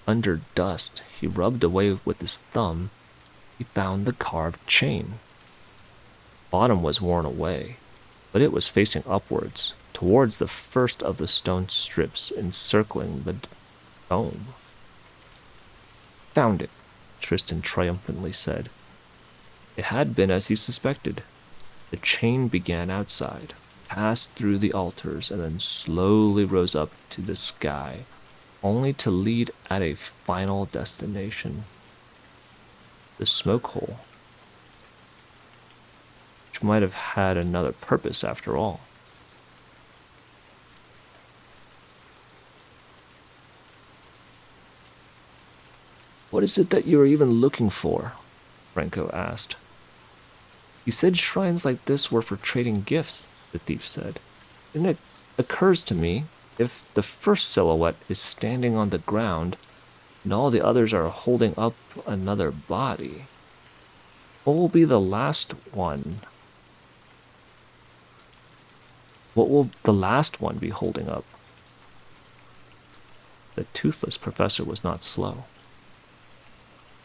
under dust he rubbed away with his thumb, he found the carved chain. Bottom was worn away, but it was facing upwards, towards the first of the stone strips encircling the dome. Found it, Tristan triumphantly said. It had been as he suspected. The chain began outside, passed through the altars, and then slowly rose up to the sky, only to lead at a final destination. The smoke hole, which might have had another purpose after all. What is it that you are even looking for? Franco asked. You said shrines like this were for trading gifts, the thief said. And it occurs to me, if the first silhouette is standing on the ground, and all the others are holding up another body, what will be the last one? What will the last one be holding up? The toothless professor was not slow.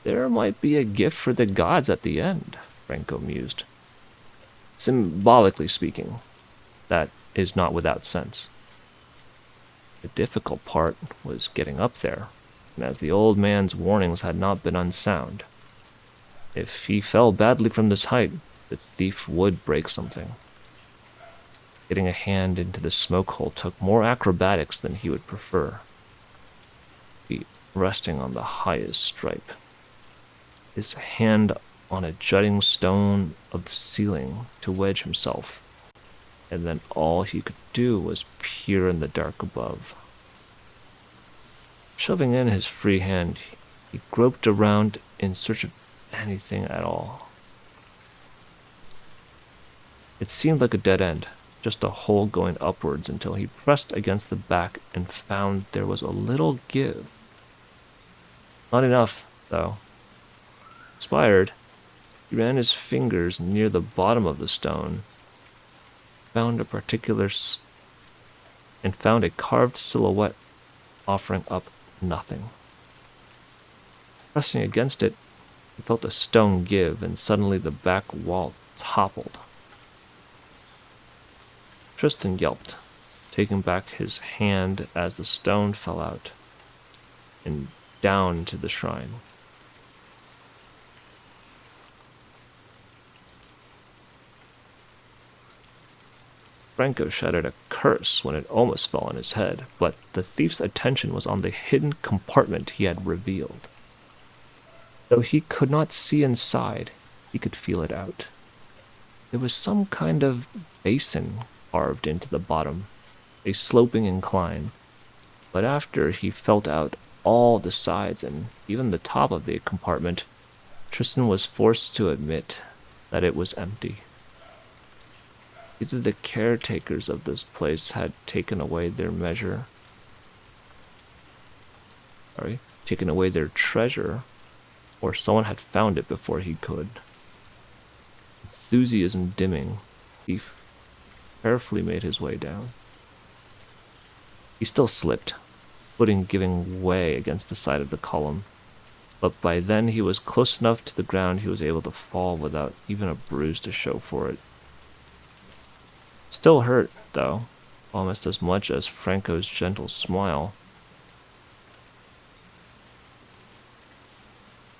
There might be a gift for the gods at the end, Franco mused. Symbolically speaking, that is not without sense. The difficult part was getting up there, and as the old man's warnings had not been unsound, if he fell badly from this height, the thief would break something. Getting a hand into the smoke hole took more acrobatics than he would prefer. Feet resting on the highest stripe, his hand on a jutting stone of the ceiling to wedge himself, and then all he could do was peer in the dark above. Shoving in his free hand, he groped around in search of anything at all. It seemed like a dead end, just a hole going upwards until he pressed against the back and found there was a little give. Not enough, though. Inspired, he ran his fingers near the bottom of the stone, found a carved silhouette offering up nothing. Pressing against it, he felt a stone give, and suddenly the back wall toppled. Tristan yelped, taking back his hand as the stone fell out and down to the shrine. Franco shouted a curse when it almost fell on his head, but the thief's attention was on the hidden compartment he had revealed. Though he could not see inside, he could feel it out. There was some kind of basin carved into the bottom, a sloping incline, but after he felt out all the sides and even the top of the compartment, Tristan was forced to admit that it was empty. Either the caretakers of this place had taken away their treasure, or someone had found it before he could. Enthusiasm dimming, he carefully made his way down. He still slipped, footing giving way against the side of the column, but by then he was close enough to the ground he was able to fall without even a bruise to show for it. Still hurt, though, almost as much as Franco's gentle smile.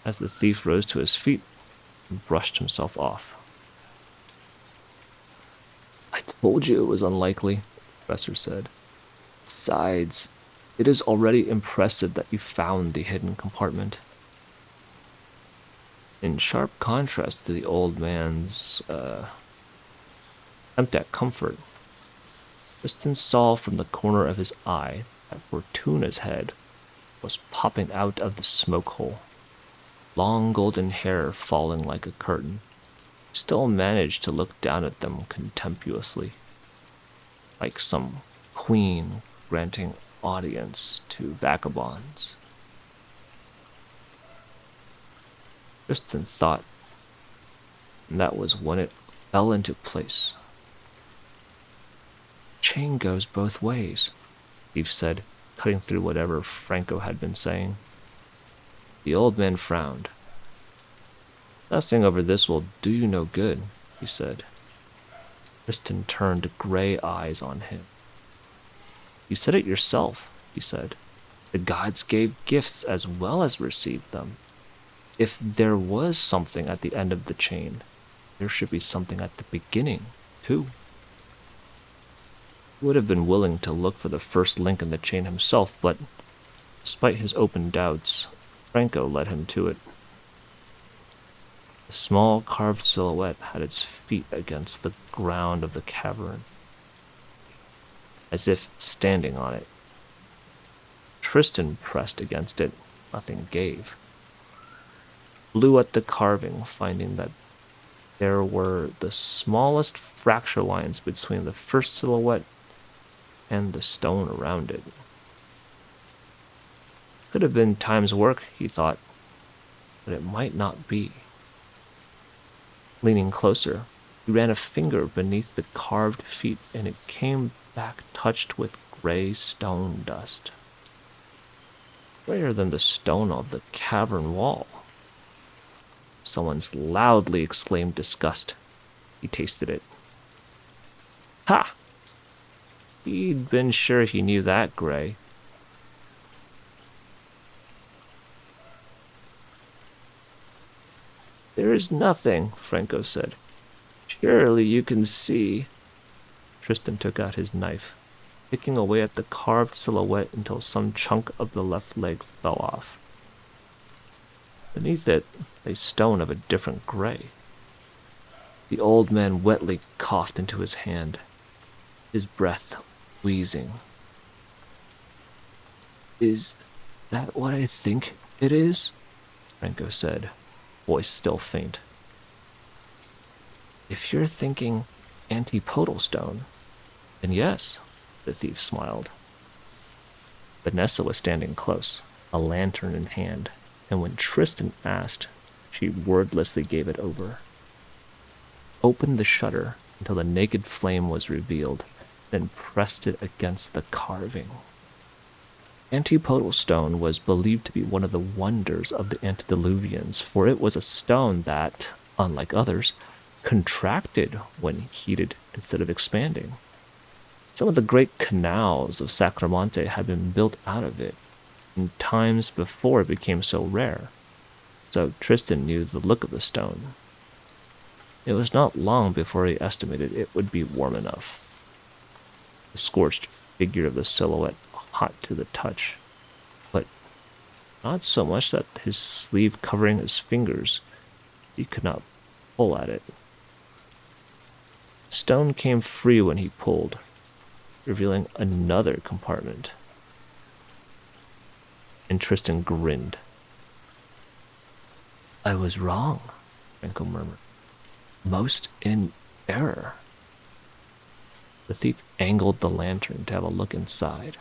As the thief rose to his feet and brushed himself off. "I told you it was unlikely," the professor said. "Besides, it is already impressive that you found the hidden compartment." In sharp contrast to the old man's attempt at comfort, Tristan saw from the corner of his eye that Fortuna's head was popping out of the smoke hole, long golden hair falling like a curtain. He still managed to look down at them contemptuously, like some queen granting audience to vagabonds. Tristan thought that was when it fell into place. "Chain goes both ways," Eve said, cutting through whatever Franco had been saying. The old man frowned. "Fussing over this will do you no good," he said. Tristan turned gray eyes on him. "You said it yourself," he said. "The gods gave gifts as well as received them. If there was something at the end of the chain, there should be something at the beginning, too." He would have been willing to look for the first link in the chain himself, but despite his open doubts, Franco led him to it. A small carved silhouette had its feet against the ground of the cavern, as if standing on it. Tristan pressed against it. Nothing gave. Blew at the carving, finding that there were the smallest fracture lines between the first silhouette and the stone around it. Could have been time's work, he thought, but it might not be. Leaning closer, he ran a finger beneath the carved feet, and it came back touched with gray stone dust. Grayer than the stone of the cavern wall. Someone's loudly exclaimed disgust. He tasted it. Ha! He'd been sure he knew that, Gray. "There is nothing," Franco said. "Surely you can see." Tristan took out his knife, picking away at the carved silhouette until some chunk of the left leg fell off. Beneath it lay stone of a different gray. The old man wetly coughed into his hand, his breath wheezing. "Is that what I think it is?" Franco said, voice still faint. "If you're thinking antipodal stone, then yes," the thief smiled. Vanessa was standing close, a lantern in hand, and when Tristan asked, she wordlessly gave it over. Opened the shutter until the naked flame was revealed, then pressed it against the carving. Antipodal stone was believed to be one of the wonders of the antediluvians, for it was a stone that, unlike others, contracted when heated instead of expanding. Some of the great canals of Sacromonte had been built out of it in times before it became so rare, so Tristan knew the look of the stone. It was not long before he estimated it would be warm enough. The scorched figure of the silhouette hot to the touch, but not so much that his sleeve covering his fingers, he could not pull at it. Stone came free when he pulled. revealing another compartment. And Tristan grinned. I was wrong, Franco murmured. Most in error. The thief angled the lantern to have a look inside,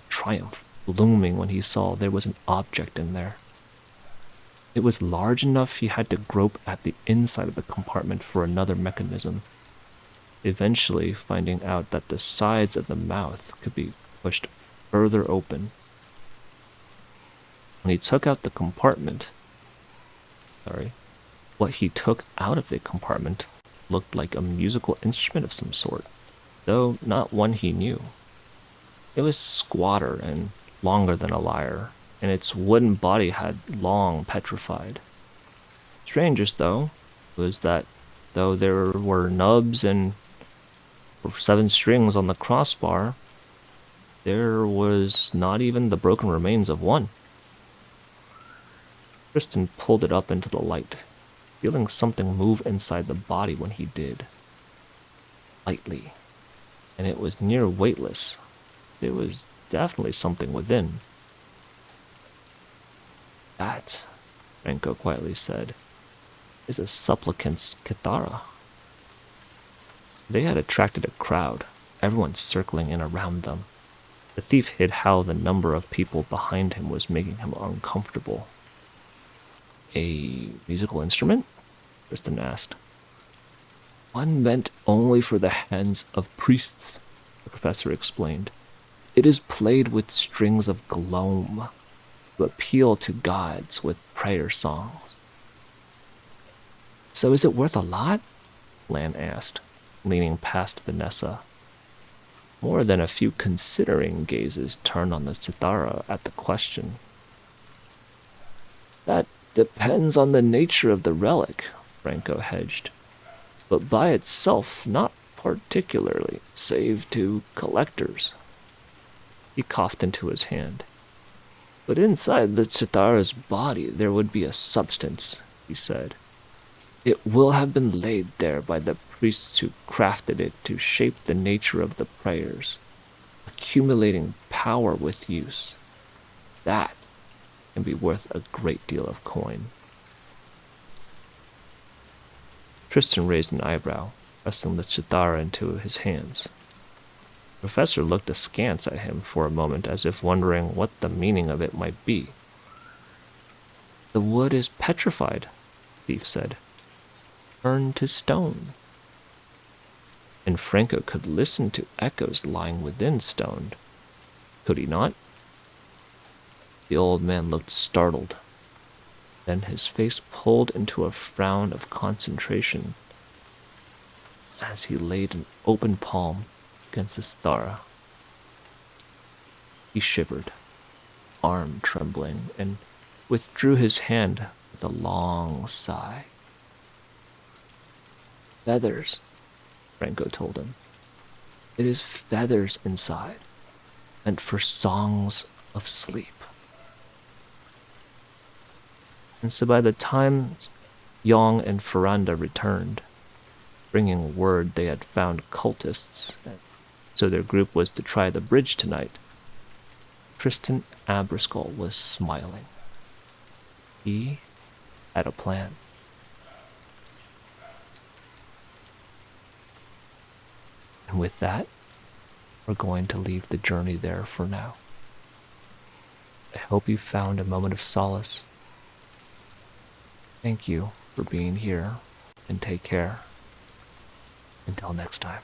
triumph looming when he saw there was an object in there. It was large enough he had to grope at the inside of the compartment for another mechanism, eventually finding out that the sides of the mouth could be pushed further open. When he took out the compartment, what he took out of the compartment looked like a musical instrument of some sort, though not one he knew. It was squatter and longer than a lyre, and its wooden body had long petrified. Strangest, though, was that though there were nubs and 7 strings on the crossbar, there was not even the broken remains of one. Tristan pulled it up into the light, feeling something move inside the body when he did. Lightly, and it was near weightless. There was definitely something within. That, Franco quietly said, is a supplicant's kithara. They had attracted a crowd, everyone circling in around them. The thief hid how the number of people behind him was making him uncomfortable. A musical instrument? Tristan asked. One meant only for the hands of priests, the professor explained. It is played with strings of gloam to appeal to gods with prayer songs. So is it worth a lot? Lan asked, leaning past Vanessa. More than a few considering gazes turned on the Cithara at the question. That depends on the nature of the relic, Franco hedged, but by itself not particularly, save to collectors. He coughed into his hand. But inside the Cithara's body there would be a substance, he said. It will have been laid there by the priests who crafted it to shape the nature of the prayers, accumulating power with use. That can be worth a great deal of coin. Tristan raised an eyebrow, pressing the Cithara into his hands. The professor looked askance at him for a moment, as if wondering what the meaning of it might be. The wood is petrified, the thief said. Turned to stone. And Franco could listen to echoes lying within stone. Could he not? The old man looked startled. Then his face pulled into a frown of concentration as he laid an open palm against the Cithara. He shivered, arm trembling, and withdrew his hand with a long sigh. Feathers, Franco told him. It is feathers inside, meant for songs of sleep. And so by the time Yong and Ferranda returned, bringing word they had found cultists, so their group was to try the bridge tonight, Tristan Abrascal was smiling. He had a plan. And with that, we're going to leave the journey there for now. I hope you found a moment of solace. Thank you for being here, and take care. Until next time.